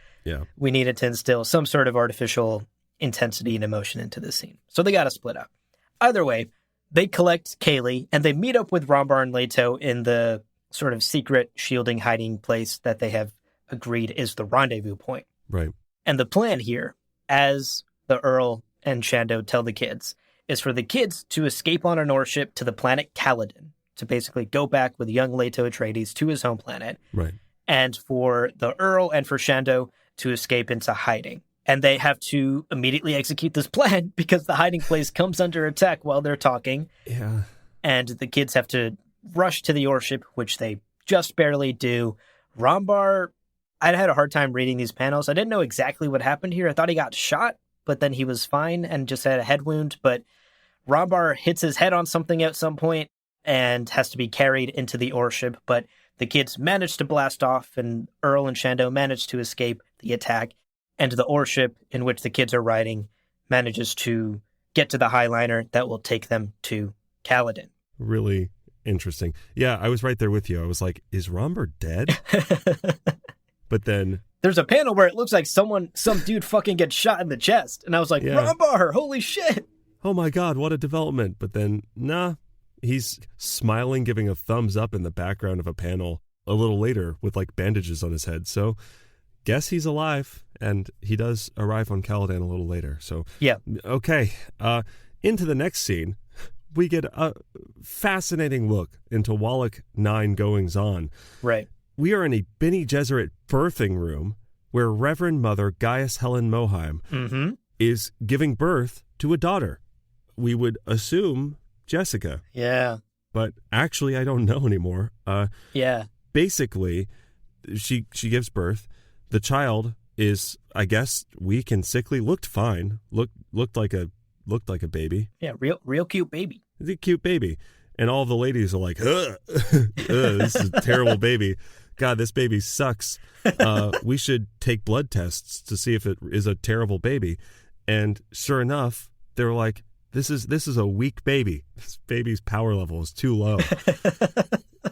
we needed to instill some sort of artificial intensity and emotion into this scene. So they got to split up. Either way, they collect Kaylee and they meet up with Rombar and Leto in the sort of secret shielding hiding place that they have agreed is the rendezvous point. Right. And the plan here, as the Earl and Shando tell the kids, is for the kids to escape on an ore ship to the planet Caladan, to basically go back with young Leto Atreides to his home planet. Right. And for the Earl and for Shando to escape into hiding. And they have to immediately execute this plan because the hiding place comes under attack while they're talking. Yeah. And the kids have to rush to the ore ship, which they just barely do. Rombar, I had a hard time reading these panels. I didn't know exactly what happened here. I thought he got shot, but then he was fine and just had a head wound. But Rombar hits his head on something at some point and has to be carried into the ore ship. But the kids manage to blast off, and Earl and Shando manage to escape the attack. And the ore ship in which the kids are riding manages to get to the highliner that will take them to Caladan. Really interesting. Yeah, I was right there with you. I was like, is Rombar dead? But then there's a panel where it looks like some dude fucking gets shot in the chest. And I was like, yeah. Rombar, holy shit. Oh my God, what a development. But then, nah, he's smiling, giving a thumbs up in the background of a panel a little later with like bandages on his head. So guess he's alive, and he does arrive on Caladan a little later. So yeah. Okay. Into the next scene, we get a fascinating look into Wallach 9 goings on. Right. We are in a Bene Gesserit birthing room where Reverend Mother Gaius Helen Mohiam is giving birth to a daughter. We would assume Jessica. Yeah. But actually, I don't know anymore. Yeah. Basically, she gives birth. The child is, I guess, weak and sickly. Looked fine. Looked like a baby. Yeah, real cute baby. It's a cute baby. And all the ladies are like, ugh, this is a terrible baby. God, this baby sucks. We should take blood tests to see if it is a terrible baby. And sure enough, they were like, this is a weak baby. This baby's power level is too low.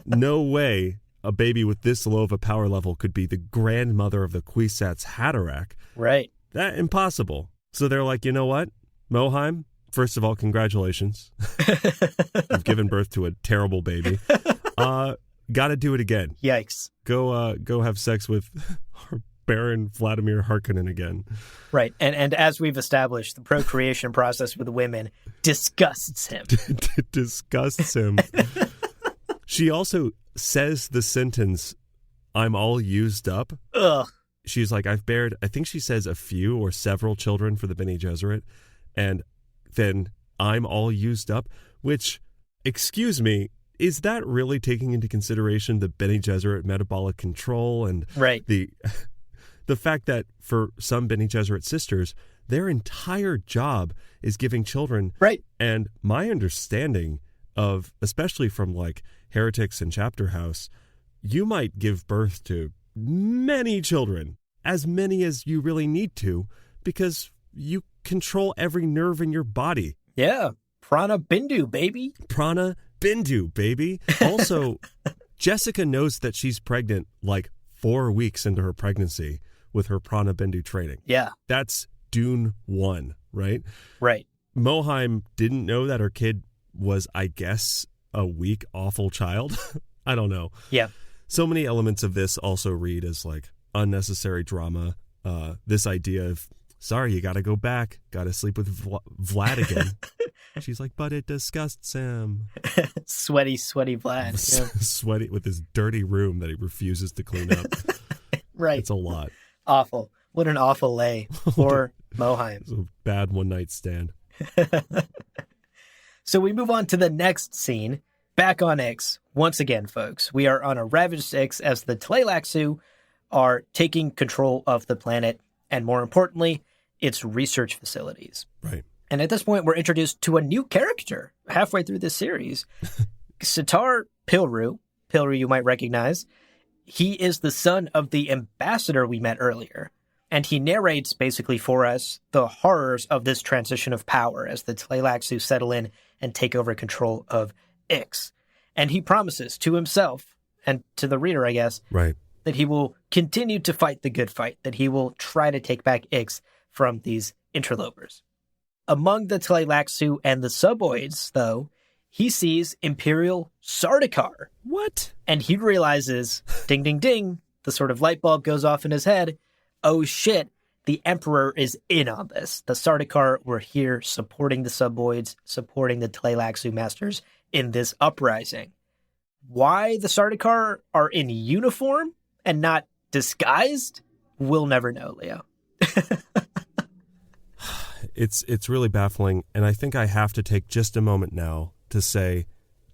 No way a baby with this low of a power level could be the grandmother of the Kwisatz Haderach. Right. That impossible. So they're like, you know what, Mohiam, first of all, congratulations. You've given birth to a terrible baby. Got to do it again. Yikes. Go have sex with Baron Vladimir Harkonnen again. Right. And as we've established, the procreation process with women disgusts him. Disgusts him. She also says the sentence, I'm all used up. Ugh. She's like, I've bared, I think she says a few or several children for the Bene Gesserit. And then I'm all used up, which, excuse me, is that really taking into consideration the Bene Gesserit metabolic control and right. the fact that for some Bene Gesserit sisters, their entire job is giving children. Right. And my understanding of, especially from like Heretics and Chapter House, you might give birth to many children, as many as you really need to, because you control every nerve in your body. Yeah. Prana Bindu, baby. Prana Bindu, baby. Also, Jessica knows that she's pregnant like 4 weeks into her pregnancy with her Prana Bindu training. Yeah. That's Dune 1, right? Right. Mohiam didn't know that her kid was, I guess, a weak, awful child. I don't know. Yeah. So many elements of this also read as like unnecessary drama. This idea of, sorry, you got to go back. Got to sleep with Vlad again. She's like, but it disgusts him. Sweaty Vlad. Yeah. Sweaty with his dirty room that he refuses to clean up. Right. It's a lot. Awful. What an awful lay. Poor Mohiam. It's a bad one night stand. So we move on to the next scene. Back on Ix. Once again, folks, we are on a ravaged Ix as the Tleilaxu are taking control of the planet, and more importantly, its research facilities. Right. And at this point, we're introduced to a new character halfway through this series. Sitar Pilru, you might recognize. He is the son of the ambassador we met earlier. And he narrates basically for us the horrors of this transition of power as the Tleilaxu settle in and take over control of Ix. And he promises to himself and to the reader, I guess, right, that he will continue to fight the good fight, that he will try to take back Ix from these interlopers. Among the Tleilaxu and the Suboids, though, he sees Imperial Sardaukar. What? And he realizes, ding, ding, ding, the sort of light bulb goes off in his head. Oh shit, the Emperor is in on this. The Sardaukar were here supporting the Suboids, supporting the Tleilaxu masters in this uprising. Why the Sardaukar are in uniform and not disguised, we'll never know, Leo. It's really baffling, and I think I have to take just a moment now to say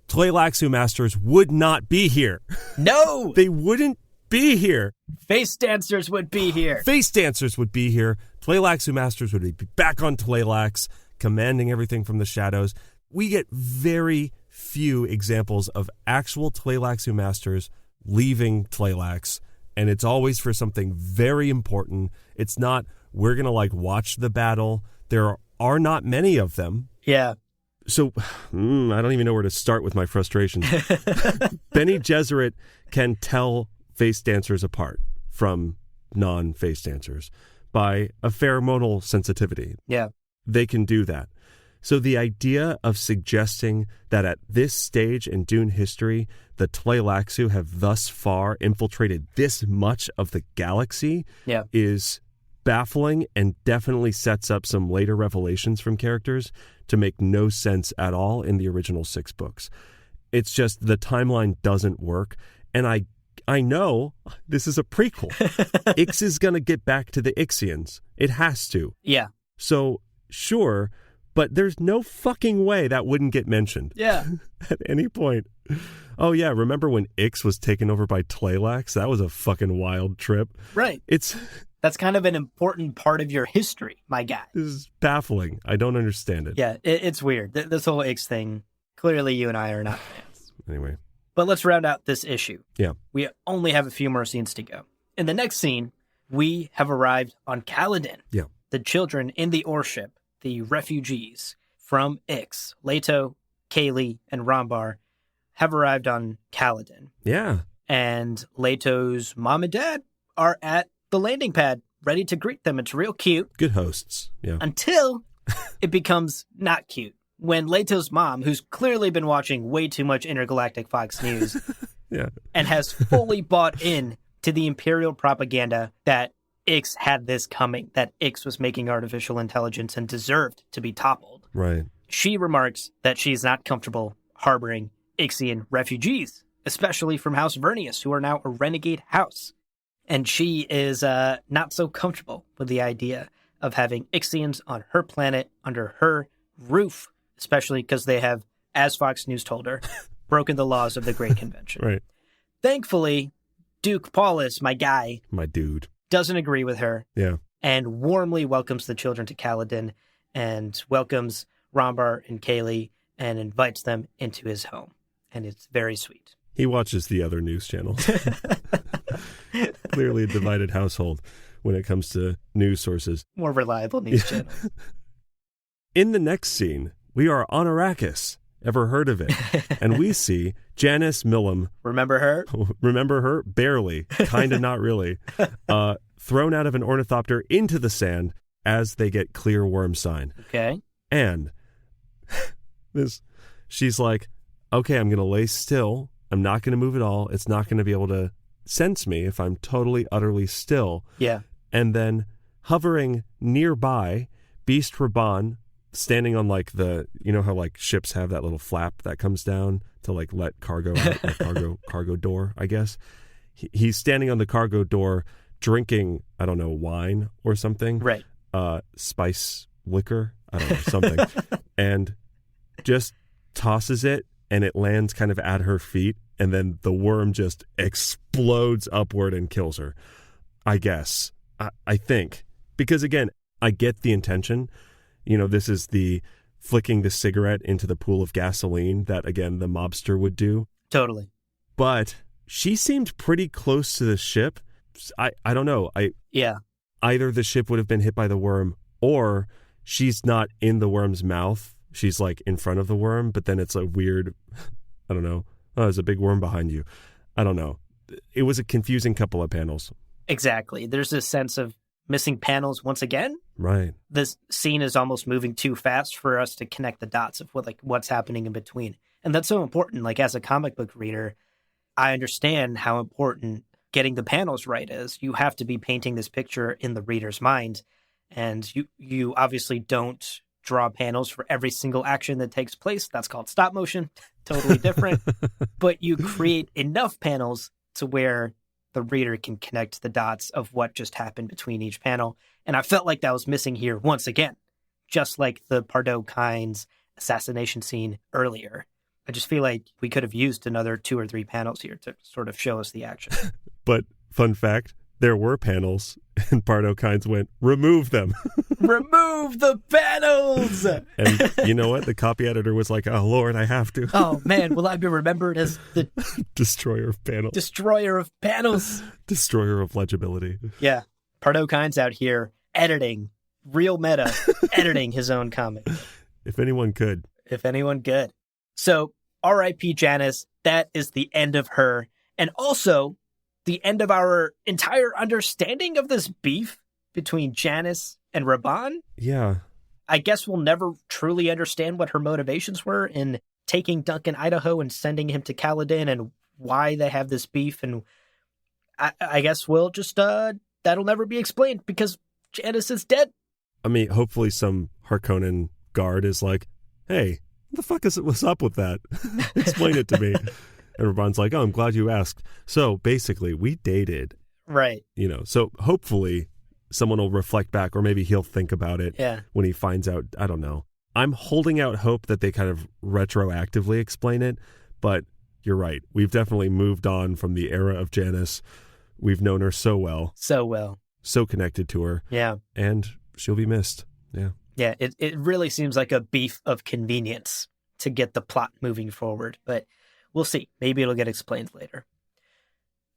Tleilaxu masters would not be here. No! They wouldn't be here. Face dancers would be here. Face dancers would be here. Tleilaxu masters would be back on Tleilax, commanding everything from the shadows. We get very few examples of actual Tleilaxu masters leaving Tleilax, and it's always for something very important. It's not, we're going to watch the battle. There are not many of them. Yeah. So, I don't even know where to start with my frustrations. Bene Gesserit can tell face dancers apart from non-face dancers by a pheromonal sensitivity. Yeah. They can do that. So the idea of suggesting that at this stage in Dune history, the Tleilaxu have thus far infiltrated this much of the galaxy is baffling and definitely sets up some later revelations from characters to make no sense at all in the original 6 books. It's just the timeline doesn't work. And I know this is a prequel. Ix is going to get back to the Ixians. It has to. Yeah. So, sure, but there's no fucking way that wouldn't get mentioned. Yeah. At any point. Oh, yeah, remember when Ix was taken over by Tleilax? That was a fucking wild trip. Right. That's kind of an important part of your history, my guy. This is baffling. I don't understand it. Yeah, it's weird. This whole Ix thing, clearly you and I are not fans. Anyway. But let's round out this issue. Yeah. We only have a few more scenes to go. In the next scene, we have arrived on Caladan. Yeah. The children in the Orship, the refugees from Ix, Leto, Kaylee, and Rambar, have arrived on Caladan. Yeah. And Leto's mom and dad are at the landing pad, ready to greet them. It's real cute. Good hosts. Yeah. Until it becomes not cute. When Leto's mom, who's clearly been watching way too much intergalactic Fox News and has fully bought in to the Imperial propaganda that Ix had this coming, that Ix was making artificial intelligence and deserved to be toppled. Right. She remarks that she's not comfortable harboring Ixian refugees, especially from House Vernius, who are now a renegade house. And she is not so comfortable with the idea of having Ixians on her planet, under her roof, especially because they have, as Fox News told her, broken the laws of the Great Convention. Right. Thankfully, Duke Paulus, my guy, my dude, doesn't agree with her. Yeah. And warmly welcomes the children to Caladan and welcomes Rambar and Kaylee and invites them into his home. And it's very sweet. He watches the other news channels. Clearly a divided household when it comes to news sources. More reliable news channels. In the next scene, we are on Arrakis. Ever heard of it? And we see Janice Millam. Remember her? Remember her? Barely. Kind of not really. Thrown out of an ornithopter into the sand as they get clear worm sign. Okay. And she's like, okay, I'm going to lay still. I'm not going to move at all. It's not going to be able to sense me if I'm totally, utterly still. Yeah. And then hovering nearby, Beast Raban, standing on you know how ships have that little flap that comes down to let cargo out, the cargo door, I guess. He's standing on the cargo door drinking, I don't know, wine or something. Right. Spice liquor, I don't know, something. And just tosses it and it lands kind of at her feet. And then the worm just explodes upward and kills her, I guess. I think. Because again, I get the intention. You know, this is the flicking the cigarette into the pool of gasoline that, again, the mobster would do. Totally. But she seemed pretty close to the ship. I don't know. Yeah. Either the ship would have been hit by the worm or she's not in the worm's mouth. She's in front of the worm, but then it's a weird, I don't know. Oh, there's a big worm behind you. I don't know. It was a confusing couple of panels. Exactly. There's this sense of missing panels once again. Right. This scene is almost moving too fast for us to connect the dots of what's happening in between. And that's so important. Like, as a comic book reader, I understand how important getting the panels right is. You have to be painting this picture in the reader's mind. And you obviously don't draw panels for every single action that takes place. That's called stop motion. Totally different. But you create enough panels to where the reader can connect the dots of what just happened between each panel. And I felt like that was missing here once again, just like the Pardo-Kynes assassination scene earlier. I just feel like we could have used another 2 or 3 panels here to sort of show us the action. But fun fact, there were panels, and Pardo-Kynes went, remove them. Remove the panels! And you know what? The copy editor was like, oh, Lord, I have to. Oh, man, will I be remembered as the Destroyer of panels. destroyer of panels? Destroyer of legibility. Yeah. Pardo-Kynes out here editing, real meta, editing his own comic. If anyone could. If anyone could. So, R.I.P. Janice, that is the end of her. And also, the end of our entire understanding of this beef between Janice and Raban. Yeah. I guess we'll never truly understand what her motivations were in taking Duncan Idaho and sending him to Caladan and why they have this beef. And I guess we'll just, that'll never be explained because Janice is dead. I mean, hopefully some Harkonnen guard is like, hey, what the fuck what's up with that? Explain it to me. And Raban's like, oh, I'm glad you asked. So basically, we dated. Right. You know, so hopefully someone will reflect back, or maybe he'll think about it when he finds out. I don't know. I'm holding out hope that they kind of retroactively explain it. But you're right. We've definitely moved on from the era of Janice. We've known her so well. So well. So connected to her. Yeah. And she'll be missed. Yeah. Yeah, it really seems like a beef of convenience to get the plot moving forward. But we'll see. Maybe it'll get explained later.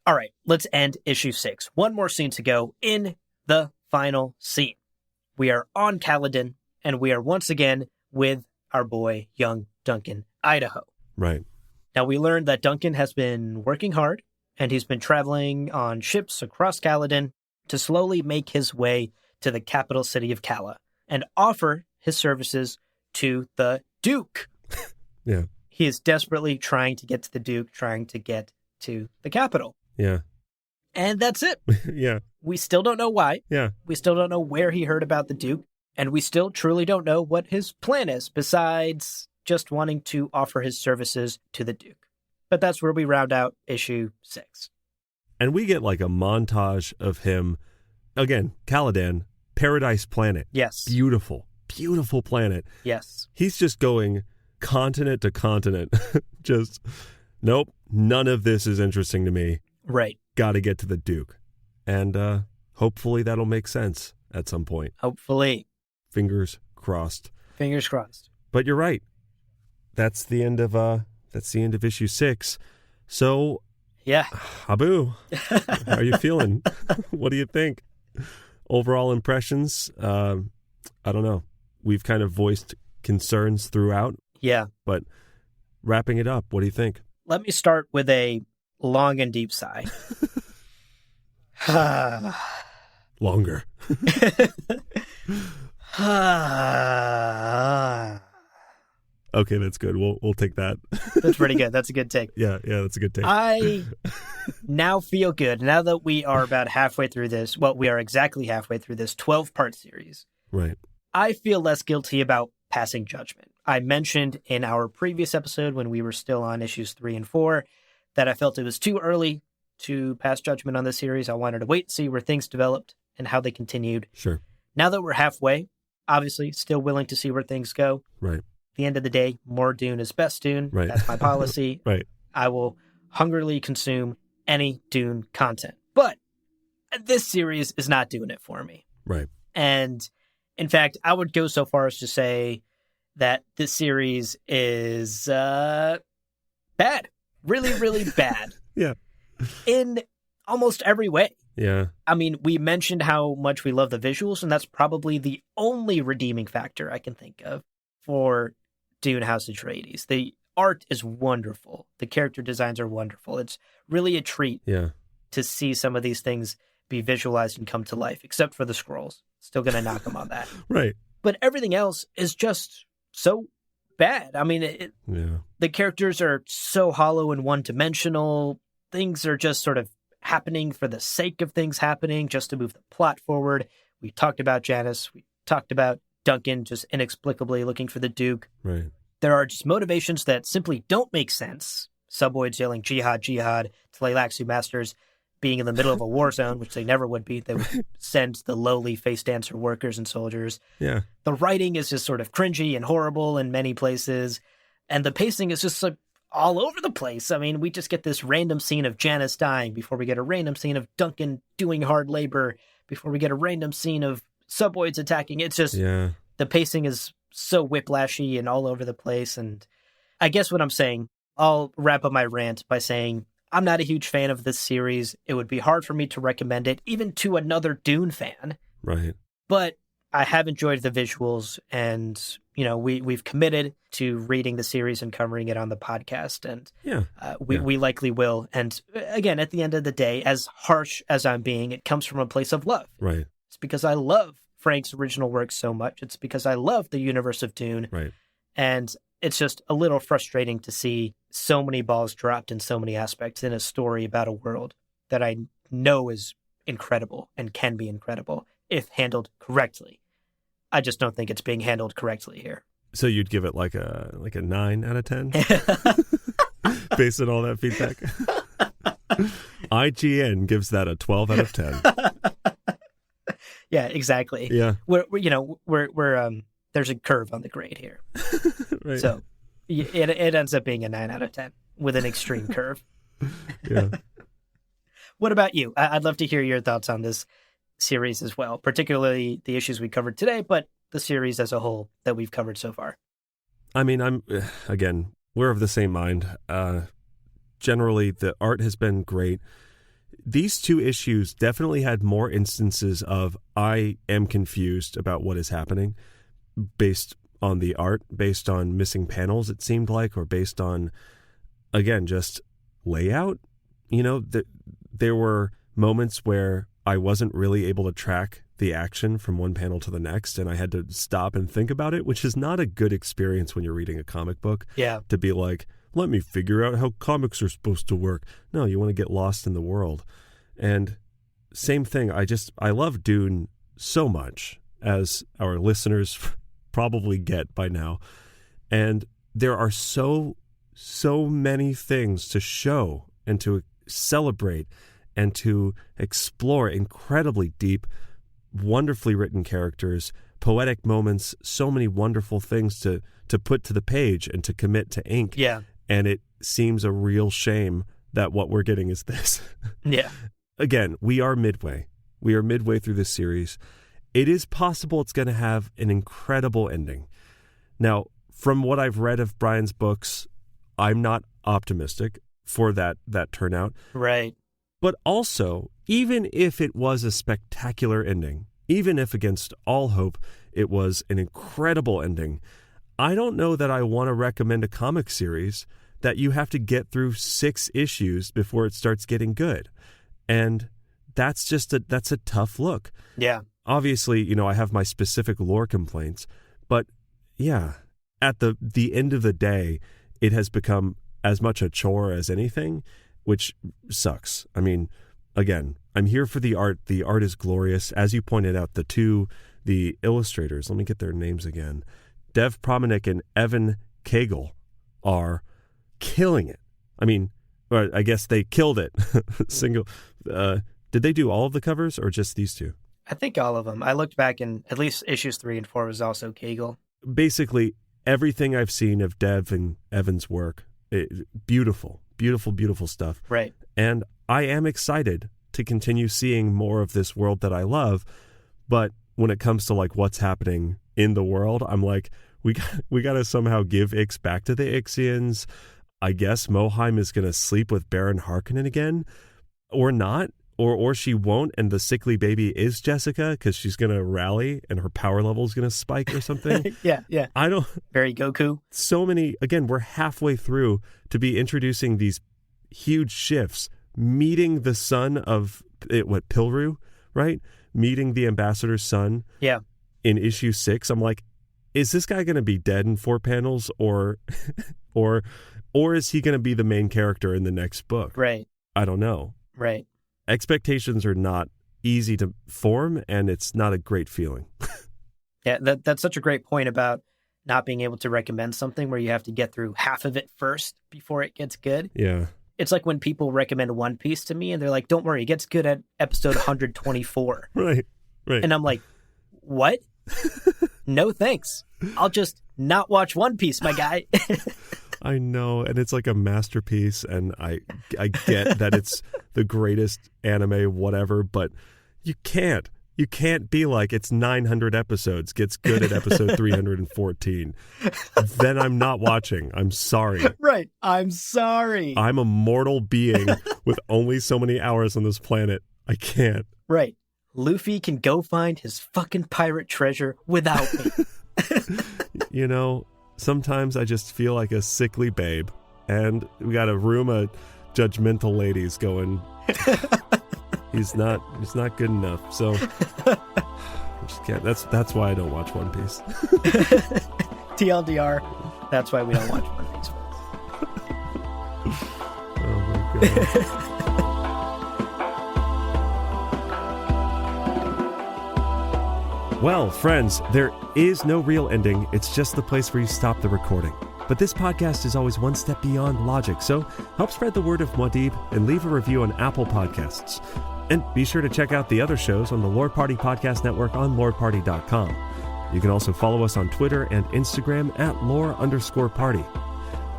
All right, let's end issue 6. One more scene to go in the final scene. We are on Caladan, and we are once again with our boy, young Duncan Idaho. Right. Now, we learned that Duncan has been working hard, and he's been traveling on ships across Caladan to slowly make his way to the capital city of Cala and offer his services to the Duke. Yeah. He is desperately trying to get to the Duke, trying to get to the capital. Yeah. And that's it. Yeah. We still don't know why. Yeah. We still don't know where he heard about the Duke. And we still truly don't know what his plan is, besides just wanting to offer his services to the Duke. But that's where we round out issue 6. And we get like a montage of him, again, Caladan, Paradise Planet. Yes. Beautiful, beautiful planet. Yes. He's just going continent to continent. Just, nope, none of this is interesting to me. Right. Got to get to the Duke. And hopefully that'll make sense at some point. Hopefully. Fingers crossed. Fingers crossed. But you're right. That's the end of issue 6. So, yeah. Habu, how are you feeling? What do you think? Overall impressions? I don't know. We've kind of voiced concerns throughout. Yeah. But wrapping it up, what do you think? Let me start with a long and deep sigh. Longer. Okay, that's good. We'll take that. That's pretty good. That's a good take. Yeah, that's a good take. I now feel good. Now that we are about halfway through this, well, we are exactly halfway through this 12-part series. Right. I feel less guilty about passing judgment. I mentioned in our previous episode when we were still on issues 3 and 4 that I felt it was too early to pass judgment on the series. I wanted to wait and see where things developed and how they continued. Sure. Now that we're halfway, obviously still willing to see where things go. Right. At the end of the day, more Dune is best Dune. Right. That's my policy. Right. I will hungrily consume any Dune content. But this series is not doing it for me. Right. And in fact, I would go so far as to say that this series is bad. Really, really bad. Yeah. In almost every way. Yeah. I mean, we mentioned how much we love the visuals, and that's probably the only redeeming factor I can think of for Dune House Atreides. The art is wonderful. The character designs are wonderful. It's really a treat to see some of these things be visualized and come to life, except for the scrolls. Still going to knock them on that. Right. But everything else is just so bad. I mean, the characters are so hollow and one-dimensional. Things are just sort of happening for the sake of things happening, just to move the plot forward. We talked about Janice. We talked about Duncan just inexplicably looking for the Duke. Right. There are just motivations that simply don't make sense. Suboids yelling jihad, jihad, Tleilaxu masters being in the middle of a war zone, which they never would be. They would send the lowly face dancer workers and soldiers. Yeah. The writing is just sort of cringy and horrible in many places. And the pacing is just like all over the place. I mean, we just get this random scene of Janice dying before we get a random scene of Duncan doing hard labor before we get a random scene of Suboids attacking. It's just, the pacing is so whiplashy and all over the place. And I guess what I'm saying, I'll wrap up my rant by saying I'm not a huge fan of this series. It would be hard for me to recommend it, even to another Dune fan. Right. But I have enjoyed the visuals, and, you know, we've committed to reading the series and covering it on the podcast, and we likely will. And again, at the end of the day, as harsh as I'm being, it comes from a place of love. Right. It's because I love Frank's original work so much. It's because I love the universe of Dune. Right. And it's just a little frustrating to see so many balls dropped in so many aspects in a story about a world that I know is incredible and can be incredible if handled correctly. I just don't think it's being handled correctly here. So you'd give it like a 9 out of 10? Based on all that feedback? IGN gives that a 12 out of 10. Yeah, exactly. Yeah. We're there's a curve on the grade here. Right. So it ends up being a 9 out of 10 with an extreme curve. Yeah. What about you? I'd love to hear your thoughts on this series as well, particularly the issues we covered today, but the series as a whole that we've covered so far. I mean, we're of the same mind. Generally, the art has been great. These 2 issues definitely had more instances of I am confused about what is happening based on the art, based on missing panels, it seemed like, or based on, again, just layout. You know, there were moments where I wasn't really able to track the action from one panel to the next, and I had to stop and think about it, which is not a good experience when you're reading a comic book. Yeah. To be like, let me figure out how comics are supposed to work. No, you want to get lost in the world. And same thing, I love Dune so much, as our listeners probably get by now. And there are so many things to show and to celebrate and to explore. Incredibly deep, wonderfully written characters, poetic moments, so many wonderful things to put to the page and to commit to ink. Yeah. And it seems a real shame that what we're getting is this. Yeah. Again, we are midway. We are midway through this series. It is possible it's going to have an incredible ending. Now, from what I've read of Brian's books, I'm not optimistic for that turnout. Right. But also, even if it was a spectacular ending, even if against all hope it was an incredible ending, I don't know that I want to recommend a comic series that you have to get through 6 issues before it starts getting good. And that's a tough look. Yeah. Obviously, you know, I have my specific lore complaints, but yeah, at the end of the day, it has become as much a chore as anything, which sucks. I mean, again, I'm here for the art. The art is glorious. As you pointed out, the illustrators, let me get their names again. Dev Promanik and Evan Kagel are killing it. I mean, I guess they killed it. Did they do all of the covers or just these 2? I think all of them. I looked back, and at least issues 3 and 4 was also Kagel. Basically, everything I've seen of Dev and Evan's work, beautiful, beautiful, beautiful stuff. Right. And I am excited to continue seeing more of this world that I love. But when it comes to like what's happening in the world, I'm like, we got to somehow give Ix back to the Ixians. I guess Moheim is going to sleep with Baron Harkonnen again, or not. Or she won't, and the sickly baby is Jessica because she's going to rally and her power level is going to spike or something. Yeah. I don't... Very Goku. So many... Again, we're halfway through to be introducing these huge shifts, meeting the son of Pilru, right? Meeting the ambassador's son. Yeah. In issue 6, I'm like, is this guy going to be dead in 4 panels or is he going to be the main character in the next book? Right. I don't know. Right. Expectations are not easy to form, and it's not a great feeling. Yeah, that's such a great point about not being able to recommend something where you have to get through half of it first before it gets good. Yeah. It's like when people recommend One Piece to me and they're like, don't worry, it gets good at episode 124. Right. And I'm like, what? No, thanks. I'll just not watch One Piece, my guy. I know, and it's like a masterpiece, and I get that it's the greatest anime, whatever, but you can't be like, it's 900 episodes, gets good at episode 314. Then I'm not watching. I'm sorry. Right. I'm sorry. I'm a mortal being with only so many hours on this planet. I can't. Right. Luffy can go find his fucking pirate treasure without me. You know, sometimes I just feel like a sickly babe, and we got a room of judgmental ladies going, he's not good enough. So I just can't. That's why I don't watch One Piece. TLDR, that's why we don't watch One Piece. Oh my god. Well, friends, there is no real ending. It's just the place where you stop the recording. But this podcast is always one step beyond logic, so help spread the word of Muad'Dib and leave a review on Apple Podcasts. And be sure to check out the other shows on the Lord Party Podcast Network on lordparty.com. You can also follow us on Twitter and Instagram at lore_party.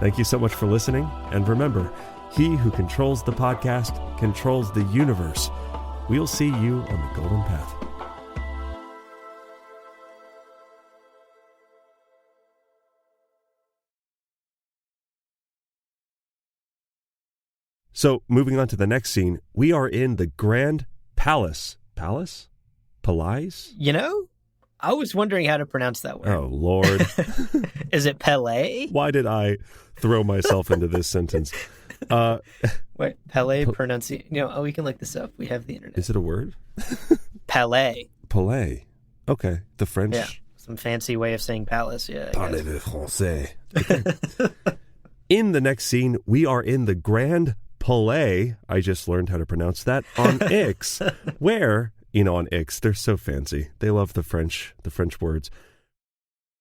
Thank you so much for listening, and remember, he who controls the podcast controls the universe. We'll see you on the golden path. So, moving on to the next scene, we are in the Grand Palace. Palace? Palais? You know, I was wondering how to pronounce that word. Oh, Lord. Is it Pele? Why did I throw myself into this sentence? Wait, Pele pronunciation. You know, we can look this up. We have the internet. Is it a word? Pele. Palais. Okay. The French. Yeah. Some fancy way of saying palace. Yeah. Parlez-vous français? Okay. In the next scene, we are in the Grand Palais, I just learned how to pronounce that, on Ix, where, on Ix, they're so fancy. They love the French words.